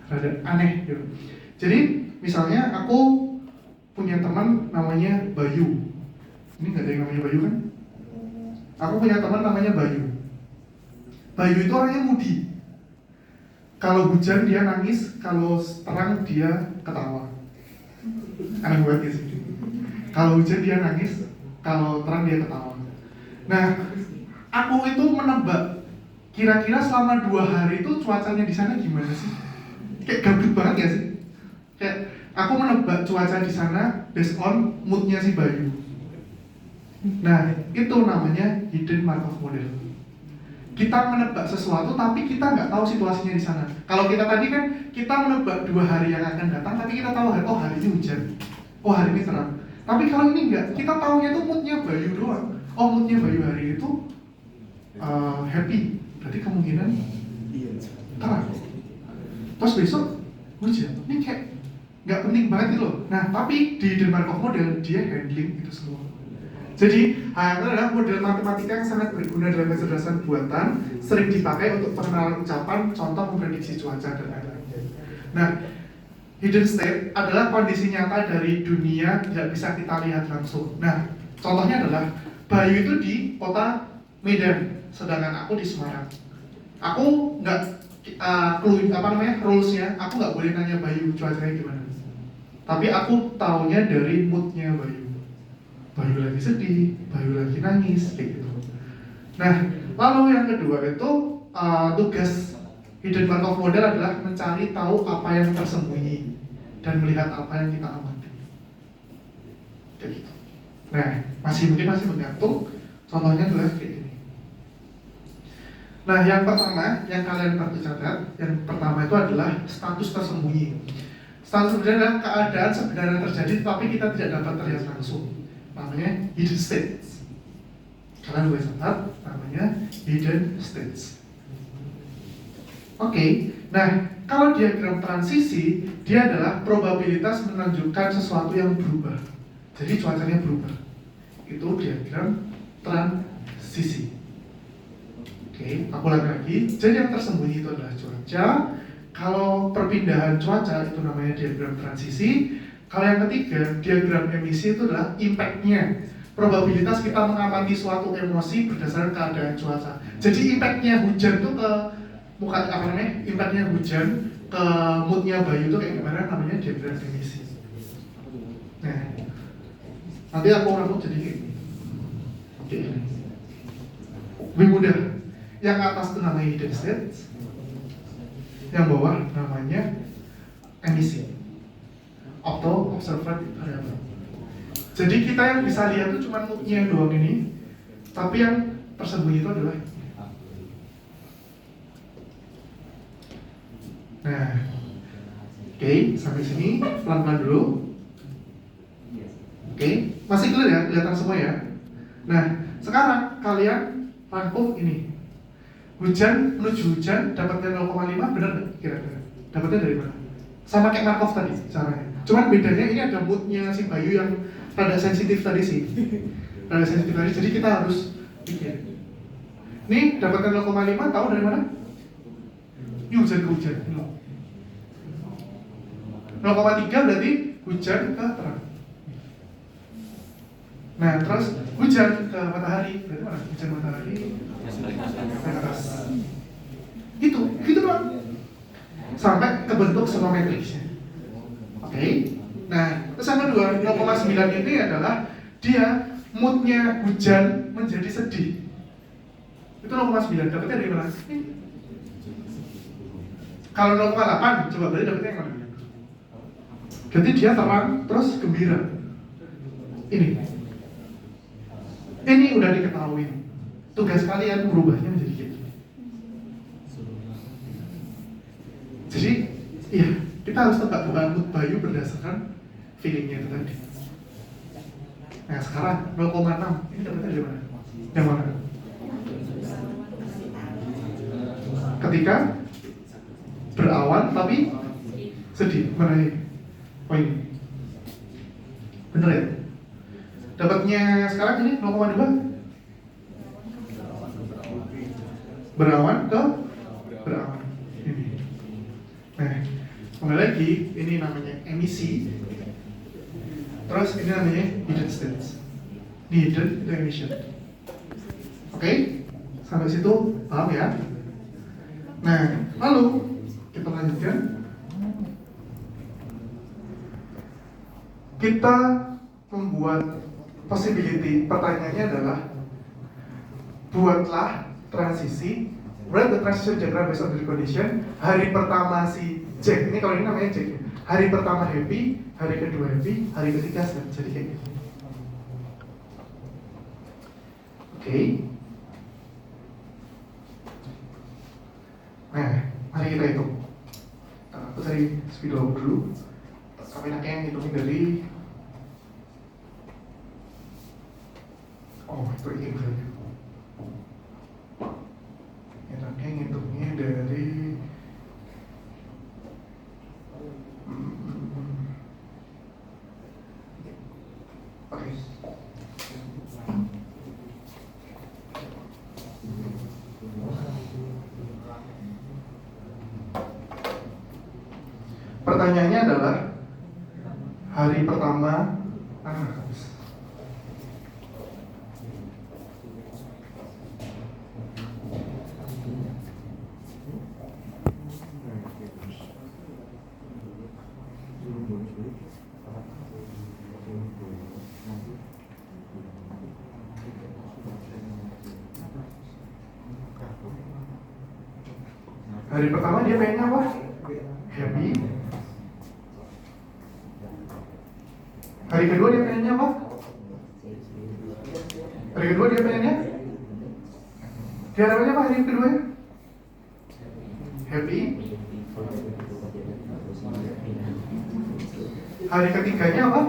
A: rada aneh gitu. Jadi misalnya aku punya teman namanya Bayu. Ini nggak ada yang namanya Bayu kan? Aku punya teman namanya Bayu. Bayu itu orangnya moody. Kalau hujan dia nangis, kalau terang dia ketawa. Aneh banget sih. Kalau hujan dia nangis, kalau terang dia ketawa. Nah, aku itu menebak kira-kira selama 2 hari itu cuacanya di sana gimana sih? Kayak gabut banget ya sih? Kayak aku menebak cuaca di sana based on moodnya si Bayu. Nah, itu namanya hidden Markov model. Kita menebak sesuatu tapi kita nggak tahu situasinya di sana. Kalau kita tadi kan kita menebak 2 hari yang akan datang, tapi kita tahu oh hari ini hujan, oh hari ini terang. Tapi kalau ini enggak, kita tahunya itu moodnya Bayu doang. Oh moodnya Bayu hari itu happy, berarti kemungkinan terang. Terus besok hujan. Ini kayak nggak penting banget gitu loh. Nah tapi di Markov model dia handling itu semua. Jadi, itu adalah model matematika yang sangat berguna dalam kecerdasan buatan, sering dipakai untuk pengenalan ucapan, contoh memprediksi cuaca dan lain-lain. Nah, hidden state adalah kondisi nyata dari dunia tidak bisa kita lihat langsung. Nah, contohnya adalah Bayu itu di kota Medan, sedangkan aku di Semarang. Aku nggak rulesnya, aku nggak boleh nanya Bayu cuacanya gimana. Tapi aku taunya dari moodnya Bayu. Bayu lagi sedih, Bayu lagi nangis, kayak gitu. Nah, lalu yang kedua itu tugas hidden Markov model adalah mencari tahu apa yang tersembunyi dan melihat apa yang kita amati. Kayak gitu. Nah, masih menggantung. Contohnya adalah kayak gini. Nah, yang pertama yang kalian perlu catat, yang pertama itu adalah status tersembunyi. Status sebenarnya adalah keadaan sebenarnya terjadi, tapi kita tidak dapat terlihat langsung. Namanya hidden states. Kalian boleh catat, namanya hidden states. Oke, nah kalau diagram transisi, dia adalah probabilitas menunjukkan sesuatu yang berubah. Jadi cuacanya berubah. Itu diagram transisi. Oke, aku ulangi lagi. Jadi yang tersembunyi itu adalah cuaca. Kalau perpindahan cuaca itu namanya diagram transisi. Kalau yang ketiga, diagram emisi itu adalah impact-nya. Probabilitas kita mengamati suatu emosi berdasarkan keadaan cuaca. Jadi impact-nya hujan itu ke impact-nya hujan ke mood-nya Bayu itu kayak gimana, namanya diagram emisi. Nah, nanti aku rambut jadi kayak gini. Oke. Lebih mudah. Yang atas itu namanya hidden states, yang bawah namanya emisi atau observed variable. Jadi kita yang bisa lihat itu cuma moodnya doang ini, tapi yang tersembunyi itu adalah nah, oke, sampai sini pelan-pelan dulu. Oke, masih clear ya, kelihatan semua ya. Nah, sekarang kalian rangkum ini. Hujan menuju hujan dapatnya 0,5, benar nggak kira-kira? Dapatnya dari mana? Sama kayak Markov tadi caranya. Cuman bedanya ini ada moodnya si Bayu yang rada sensitif tadi sih. Rada sensitif tadi, jadi kita harus pikir. Nih dapatkan 0,5, tahu dari mana? Ini hujan ke hujan. 0,3 berarti hujan ke terang. Nah terus hujan ke matahari, berarti mana? Hujan matahari ke atas. Gitu doang. Sampai kebentuk semua matriksnya. Oke. Nah, terus yang kedua, 0,9 ini adalah dia moodnya hujan menjadi sedih. Itu 0,9, dapetnya dari mana? Kalau 0,8, coba berarti dapetnya yang mana? Berarti dia terang, terus gembira. Ini udah diketahui. Tugas kalian merubahnya menjadi kayak gini. Jadi, iya, kita harus tebak-tebakan mood Bayu berdasarkan feelingnya itu tadi. Nah sekarang 0,6 ini dapetnya dari mana? Yang mana? Ketika berawan tapi sedih, mana ini? Oh ini, bener ya? Dapatnya sekarang ini 0,2. Berawan ke berawan. Ini. Nah, kembali lagi, ini namanya emisi. Terus ini namanya hidden states. Ini hidden, itu emission. Oke? Sampai situ paham ya? Nah, lalu kita lanjutkan. Kita membuat possibility. Pertanyaannya adalah buatlah transisi, write the transition diagram based on the condition. Hari pertama si Jack, ini kalau ini namanya Jack. Hari pertama happy, hari kedua happy, hari ketiga sad. Jadi kayak gitu. Oke. Nah, mari kita hitung. Aku cari speed dulu. Kami enaknya yang hitungin dari itu value. Enaknya ngitungnya dari oke. Pertanyaannya adalah hari pertama hari pertama dia pengennya apa? Happy. Hari kedua dia pengennya apa? Hari kedua dia pengennya? Dia namanya apa hari kedua? Happy. Hari ketiganya apa?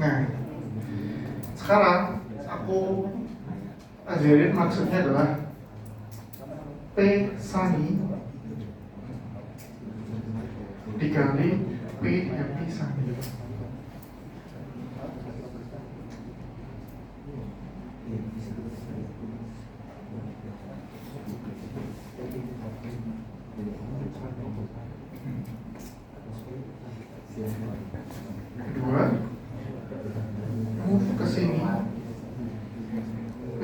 A: Nah, sekarang aku ajarin maksudnya adalah P Sani dikali P Happy Sani. Kedua, move ke sini. P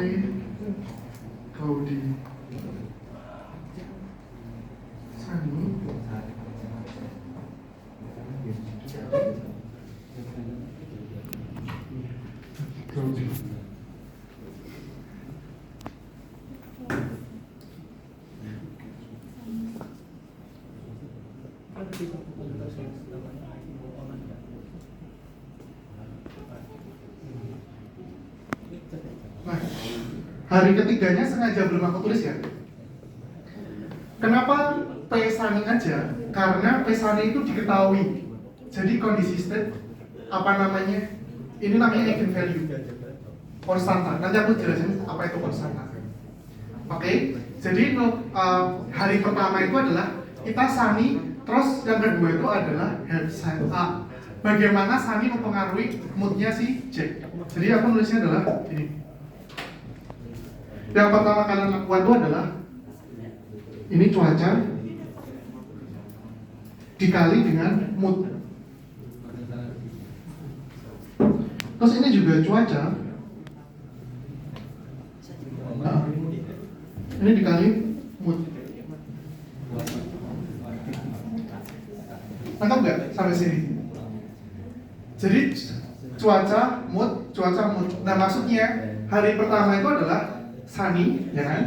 A: Claudi Sani Claudi. Nah, hari ketiganya sengaja belum aku tulis ya. Kenapa P-Sani aja? Karena P-Sani itu diketahui. Jadi kondisi state, apa namanya? Ini namanya eigen value, konstanta. Nanti aku jelasin apa itu konstanta. Oke, jadi hari pertama itu adalah kita Sani, terus yang kedua itu adalah bagaimana Sani mempengaruhi moodnya si Jack. Jadi aku nulisnya adalah ini. Yang pertama kalian lakukan itu adalah ini cuaca dikali dengan mood. Terus ini juga cuaca. Nah, ini dikali mood. Nangkap nggak sampai sini? Jadi cuaca, mood. Nah maksudnya hari pertama itu adalah Sunny, ya kan?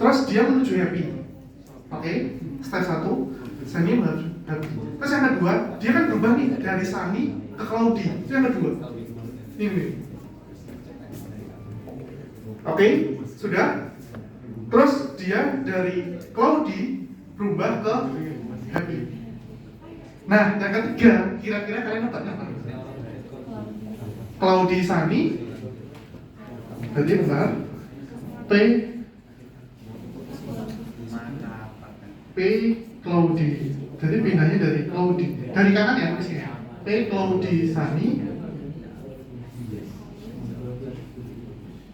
A: Terus dia menuju happy. Oke, step 1 Sunny menuju happy. Terus yang kedua, dia kan berubah nih dari Sunny ke cloudy. Itu yang kedua. Ini. Oke, sudah. Terus dia dari cloudy berubah ke happy. Nah, yang ketiga, kira-kira kalian nebaknya apa? Cloudy Sunny. Berarti benar. P P Claudi. Jadi pindahnya dari Claudi. Dari kanan ya tulisnya. P Claudi Sani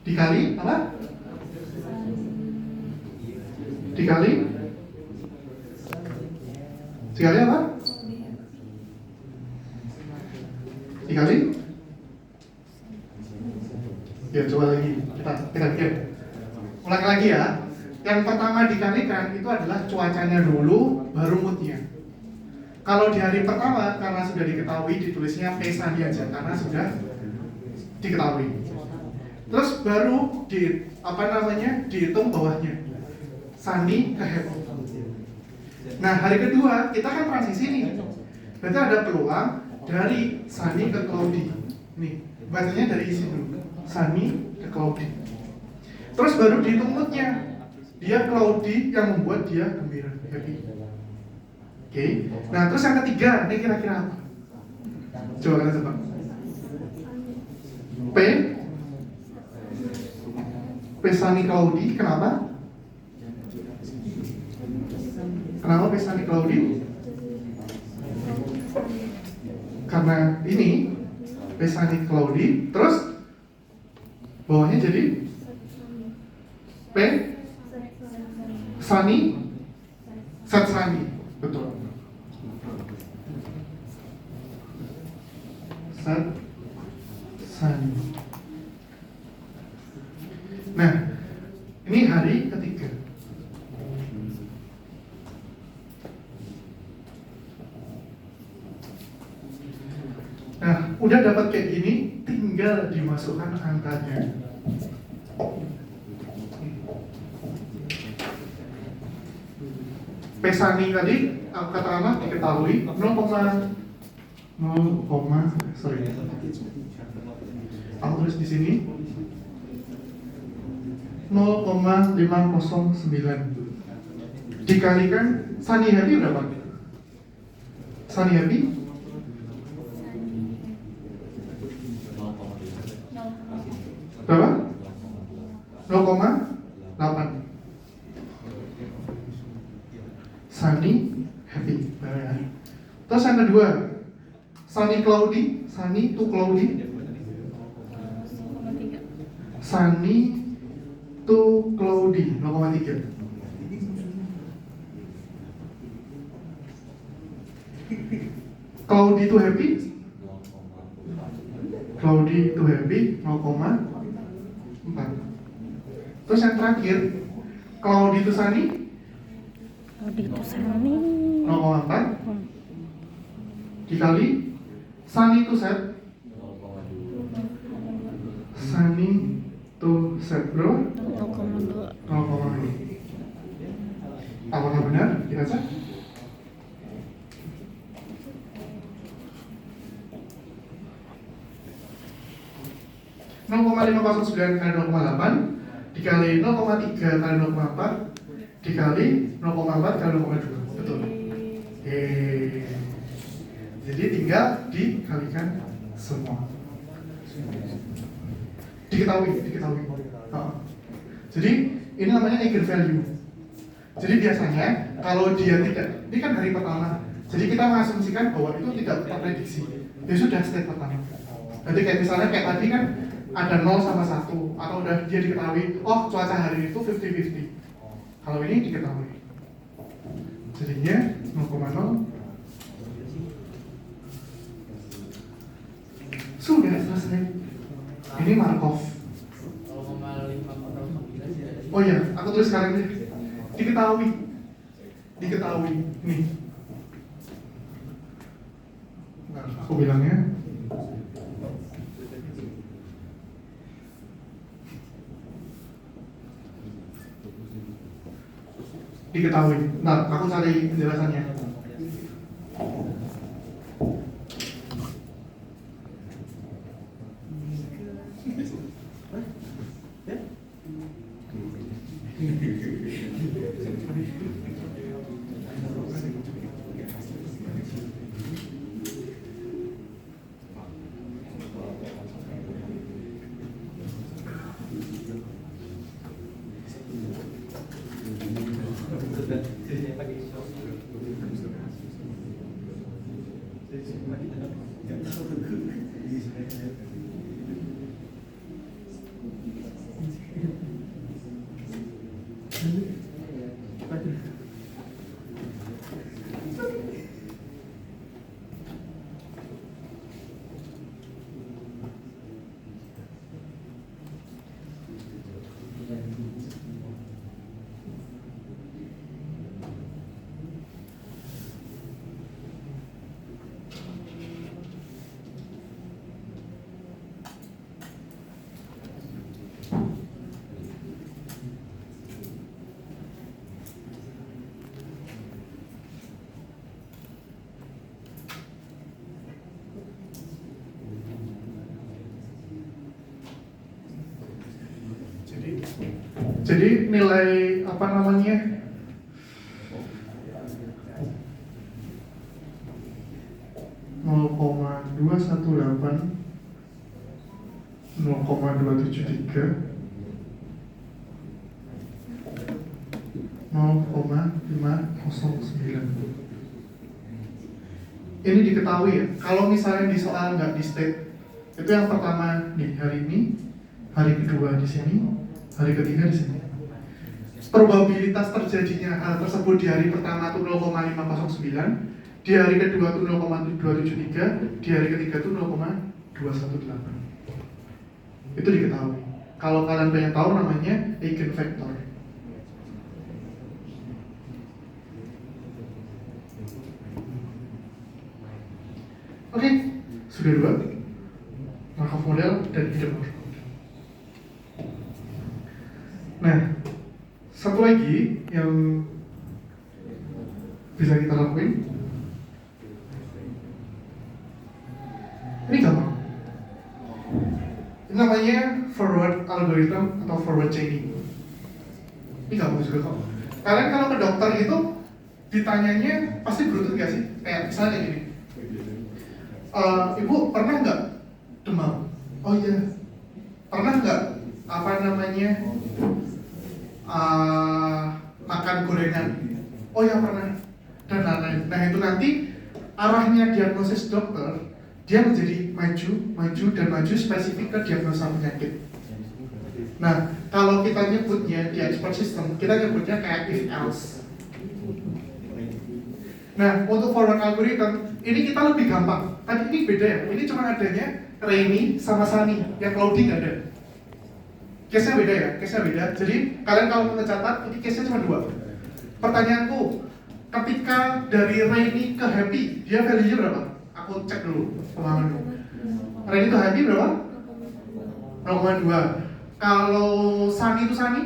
A: dikali apa? Dikali apa? Dikali? Ya coba lagi kita lihat. Ulang lagi ya. Yang pertama dikalikan itu adalah cuacanya dulu, baru moodnya. Kalau di hari pertama karena sudah diketahui ditulisnya P Sani aja karena sudah diketahui. Terus baru dihitung bawahnya Sani ke Happy. Nah hari kedua kita kan transisi nih. Berarti ada peluang dari Sani ke Claudi. Nih bacanya dari isi dulu. Sani ke Claudi. Terus baru dihitung moodnya. Dia Claudi yang membuat dia gembira, happy. Oke. Nah terus yang ketiga, ini kira-kira apa? Coba kalian tebak. P Sani Claudi, kenapa? Kenapa P Sani Claudi? Karena ini P Sani Claudi, terus bawahnya jadi P Sani Set Sani, betul. Set Sani. Nah, ini hari ketiga. Nah, udah dapat kayak gini, tinggal dimasukkan angkanya. Pesani tadi, katakanlah diketahui 0, sorry. Aku tulis di sini 0,509 dikalikan Sani Happy berapa? Sani Happy? Berapa? 0,8. Sani Happy. Terus yang kedua, Sani Claudi, Sani to Claudi. Sani to Claudi 0,3. Claudi to Happy. Claudi to Happy 0,4. Terus yang terakhir, Claudi to Sani.
B: Claudi to Sani
A: 0,4 dikali Sani to Set. Sani to Set bro
B: 0,2.
A: 0,2. Apakah benar? Kita cek. Kali 0,8 dikali 0,3 kali 0,4 dikali 0,4 kali 0,2. Betul. Jadi tinggal dikalikan semua. Diketahui. Jadi ini namanya eigenvalue. Jadi biasanya kalau dia tidak, ini kan hari pertama. Jadi kita mengasumsikan bahwa itu tidak terprediksi. Ya sudah state pertama. Jadi kayak misalnya kayak tadi kan ada 0 sama 1 atau udah dia diketahui, oh cuaca hari itu 50-50. Kalau ini diketahui. Jadinya 0,0. Sudah selesai. Ini Markov. Oh iya, aku tulis sekarang deh. Diketahui. Nih. Nah, aku bilangnya diketahui. Nah, aku cari penjelasannya. Jadi nilai apa namanya, (0,218, 0,273, 0,509. Ini diketahui ya, kalau misalnya di soal nggak di state, itu yang pertama di hari ini, hari kedua di sini, hari ketiga di sini. Probabilitas terjadinya hal tersebut di hari pertama itu 0,509, di hari kedua itu 0,273, di hari ketiga itu 0,218. Itu diketahui. Kalau kalian pengen tahu namanya eigenvector. Oke, sudah dua. Markov model dan hidden Markov model. Nah, satu lagi yang bisa kita lakuin, ini gampang. Ini namanya forward algorithm atau forward chaining. Ini gampang juga kok. Kalian kalau ke dokter itu ditanyanya pasti beruntung gak sih? Kayak misalnya gini, ibu pernah nggak demam? Oh iya. Pernah nggak apa namanya makan gorengan? Oh ya pernah. Dan lain-lain. Nah itu nanti arahnya diagnosis dokter, dia menjadi maju spesifik ke diagnosa penyakit. Nah kalau kita nyebutnya di expert system, kita nyebutnya kayak if else. Nah untuk forward algorithm ini kita lebih gampang. Tadi ini beda ya, ini cuma adanya Rainy sama Sunny, yang clouding ada. Case-nya beda ya, case-nya beda. Jadi kalian kalau mau mencatat, ini case-nya cuma dua. Pertanyaanku, ketika dari Rainy ke Happy, dia value-nya berapa? Aku cek dulu pemahaman dulu. Rainy ke Happy berapa? 0,2. Kalau Sunny itu Sunny?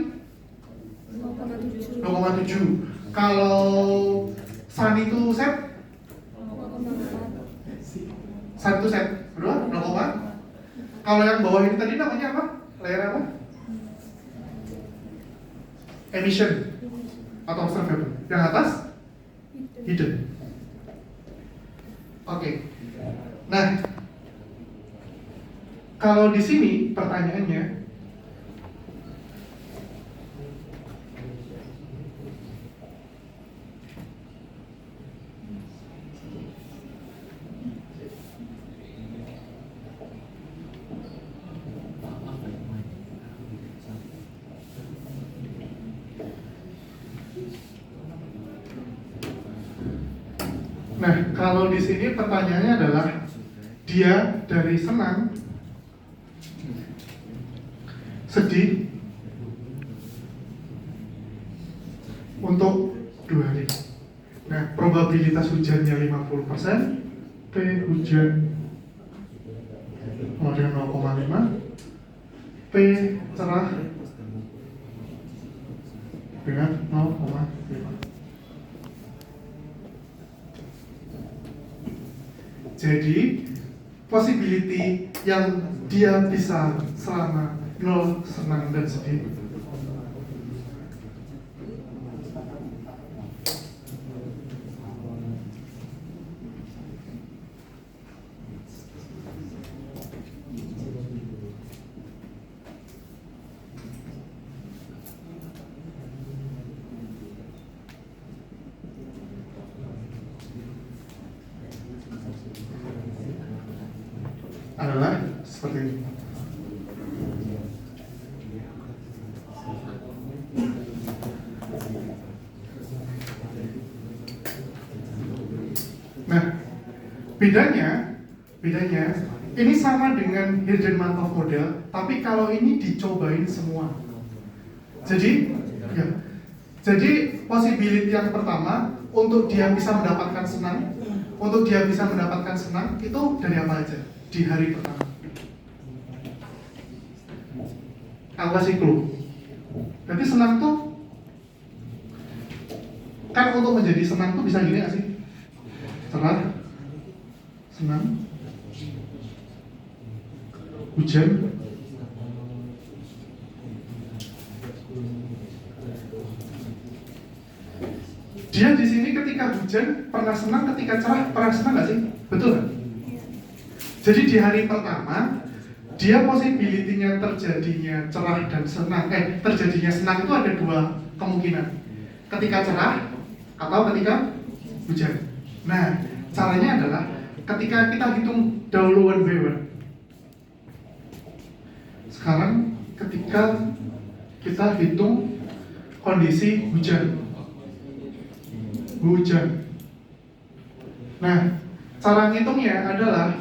A: 0,7. Kalau Sunny itu Set? Sunny itu Set? Berapa? 0, kalau yang bawah ini tadi namanya apa? Layer apa? Emission atau observable. Yang atas? Hidden. Oke. Nah, kalau di sini pertanyaannya, nah, kalau di sini pertanyaannya adalah dia dari senang, sedih untuk 2 hari. Nah, probabilitas hujannya 50%, P hujan model 0,5, P cerah dengan 0,5. Jadi, possibility yang dia bisa selama 0 senang dan sedih. adalah seperti ini. Nah, bedanya ini sama dengan Herden-Markov model, tapi kalau ini dicobain semua. Jadi, ya, jadi possibility yang pertama untuk dia bisa mendapatkan senang, itu dari apa aja di hari pertama? Aku kasih clue. Jadi senang tuh kan untuk menjadi senang tuh bisa gini nggak sih? Cerah, senang, hujan, dia di sini ketika hujan pernah senang, ketika cerah pernah senang nggak sih? Betul kan? Jadi di hari pertama dia possibility-nya terjadinya cerah dan senang, terjadinya senang itu ada dua kemungkinan, ketika cerah atau ketika hujan. Nah, caranya adalah ketika kita hitung dahulu one by one. Sekarang ketika kita hitung kondisi hujan. Nah, cara ngitungnya adalah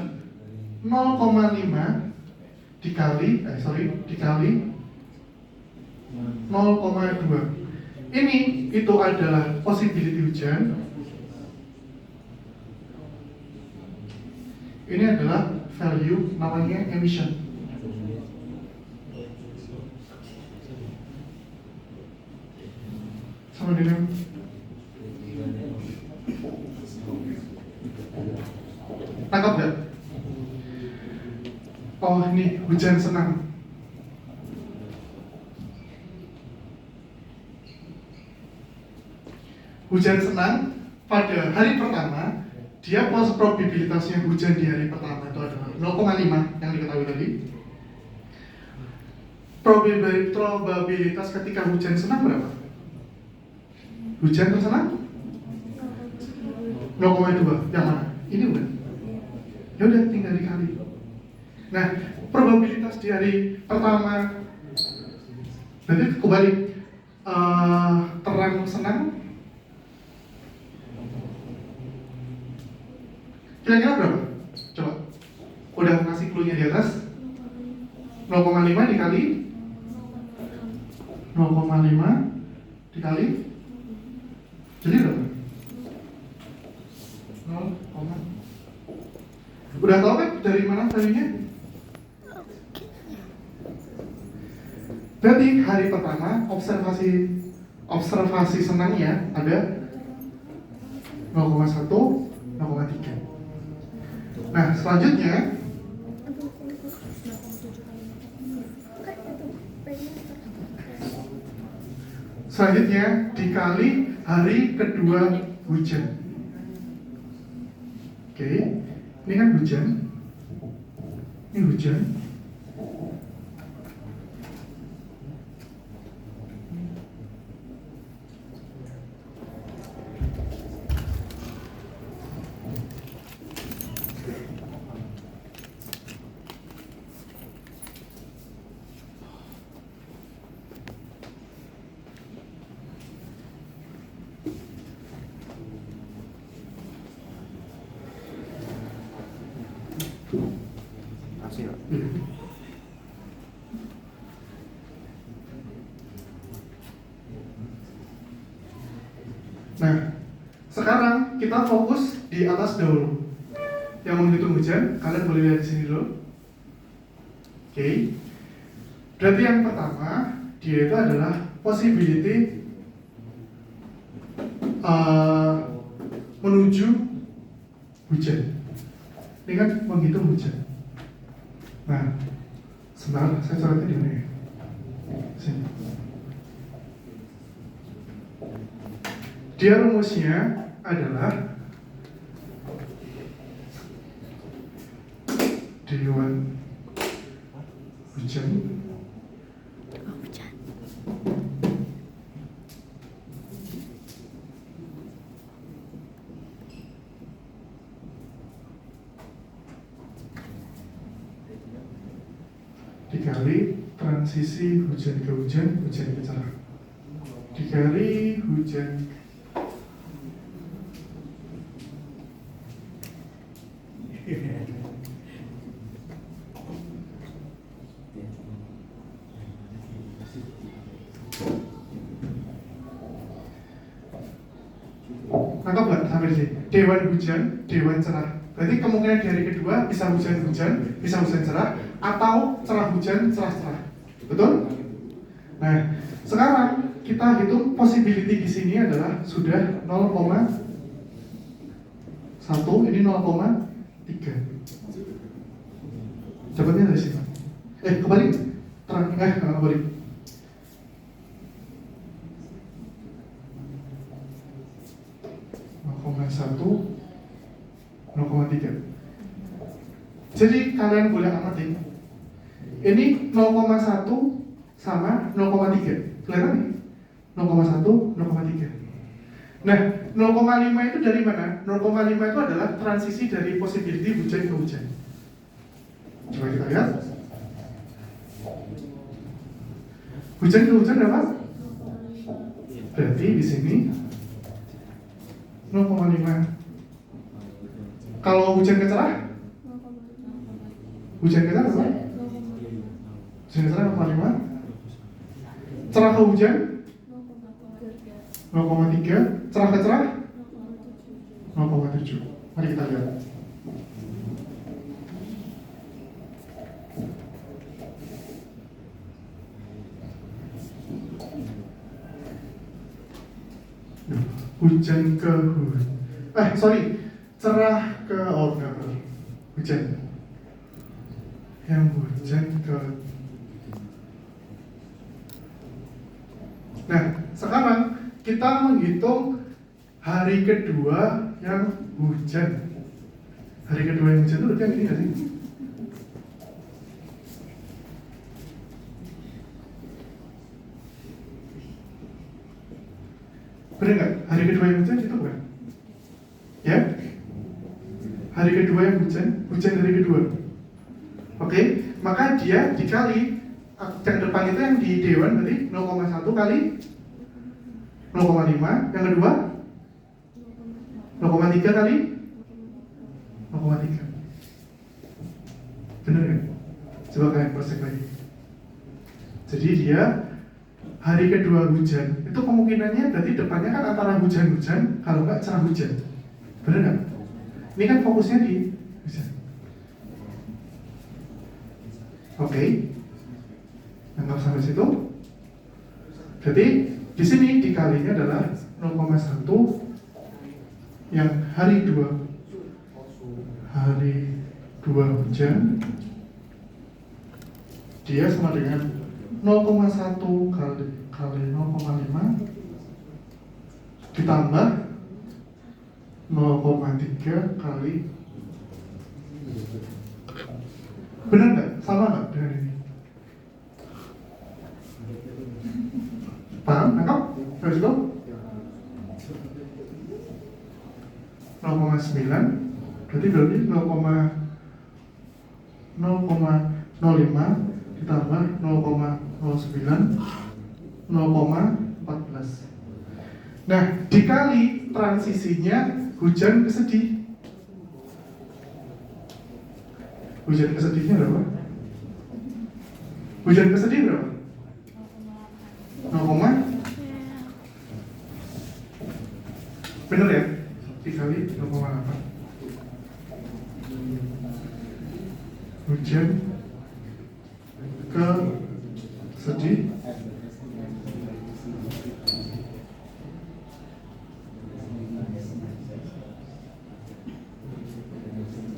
A: 0,5 dikali 0,2. Ini itu adalah possibility hujan. Ini adalah value namanya emission. Sama dengan tangkap gak? Oh, ini hujan senang. Hujan senang pada hari pertama, dia probabilitasnya hujan di hari pertama itu adalah 0,5 yang diketahui tadi. Probabilitas ketika hujan senang berapa? Hujan tersenang? 0,2. Yang mana? Ini bukan? Ya udah tinggal dikali. Nah, probabilitas di hari pertama berarti kembali terang senang. Kira-kira berapa? Coba. Udah ngasih clue-nya di atas. 0,5 dikali 0,5 dikali jadi berapa? 0, udah tahu kan dari mana tadinya? Berarti hari pertama observasi senangnya ada 0,1, 0,3. Nah, selanjutnya dikali hari kedua hujan. Oke, ini kan hujan. Ini hujan. Nah, sekarang kita fokus di atas dahulu. Yang menghitung hujan, kalian boleh lihat di sini dulu. Oke. Berarti yang pertama, dia itu adalah possibility menuju hujan. Ini kan menghitung hujan. Nah, sebentar, saya coretnya di mana ya? Sini. Dia rumusnya adalah D1 hujan dikali transisi hujan ke hujan, hujan ke cerah, dikali hujan nangkap nggak sampai di sini? Dewan hujan, dewan cerah. Berarti kemungkinan di hari kedua bisa hujan-hujan, bisa hujan cerah, atau cerah hujan, cerah cerah. Betul? Nah, sekarang kita hitung possibility di sini adalah sudah 0,1, ini 0,3. Dapatnya dari sini. Kembali. Kembali. Satu 0,3. Jadi kalian boleh amatin. Ini 0,1 sama 0,3. Kelihatan nih? 0,1, 0,3. Nah, 0,5 itu dari mana? 0,5 itu adalah transisi dari possibility hujan ke hujan. Coba kita lihat. Hujan ke hujan berapa? Berarti di sini 0,5. Kalau hujan ke cerah? Hujan ke cerah berapa? Hujan ke cerah 0,5. Cerah ke hujan? 0,3. Cerah ke cerah? 0,7. Mari kita lihat. Hujan ke cerah ke hujan. Yang hujan ke. Nah, sekarang kita menghitung hari kedua yang hujan. Hari kedua yang hujan itu berarti yang ini nggak sih? Benar nggak? Hari kedua yang hujan itu bukan? Ya? Hari kedua yang hujan hari kedua. Oke, maka dia dikali yang depan itu yang di dewan berarti 0,1 kali 0,5, yang kedua 0,3 kali 0,3. Benar nggak? Coba kalian cross check lagi. Jadi dia hari kedua hujan itu kemungkinannya berarti depannya kan antara hujan-hujan kalau nggak cerah hujan. Benar nggak? Ini kan fokusnya di hujan. Oke. Anggap sampai situ. Jadi di sini dikalinya adalah 0,1 yang hari 2 hujan dia sama dengan 0,1 kali 0,5 ditambah 0,3 kali. Benar nggak? Sama nggak dengan ini? Paham? Nangkap? Let's go. 0,9 berarti 0,05 ditambah 0,09 0,14. Nah, dikali transisinya hujan ke sedih. Hujan ke sedihnya berapa? Hujan ke sedih berapa? 0, bener ya? Dikali 0,8. Hujan ke sedih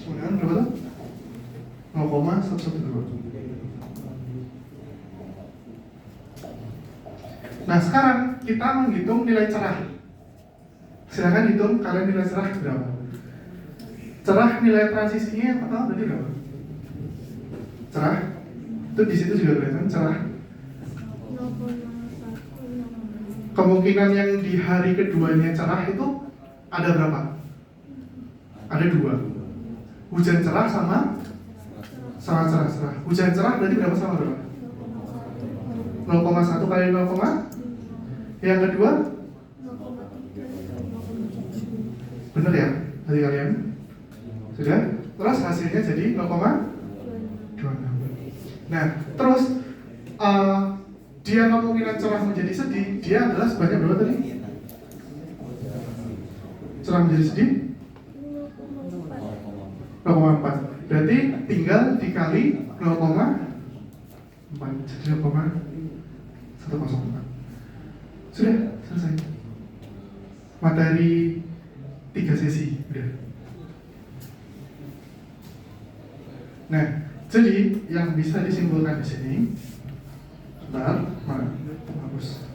A: kemudian berapa tuh? 0,112. Nah, sekarang kita menghitung nilai cerah. Silakan hitung kalian nilai cerah berapa. Cerah nilai transisinya yang pertama berarti berapa? Cerah itu di situ juga kelihatan cerah. Kemungkinan yang di hari keduanya cerah itu ada berapa? Ada 2. Hujan cerah sama Sangat cerah. Hujan cerah berarti berapa sama berapa? 0,1 kali 0, yang kedua? Bener ya dari kalian? Sudah? Terus hasilnya jadi 0,26. Nah, terus dia kemungkinan cerah menjadi sedih, dia adalah sebanyak berapa tadi? Cerah menjadi sedih? 0,4. Berarti tinggal dikali 0,4 jadi 0,104. Sudah selesai. Materi 3 sesi udah. Nah, jadi yang bisa disimpulkan di sini, bentar, hapus.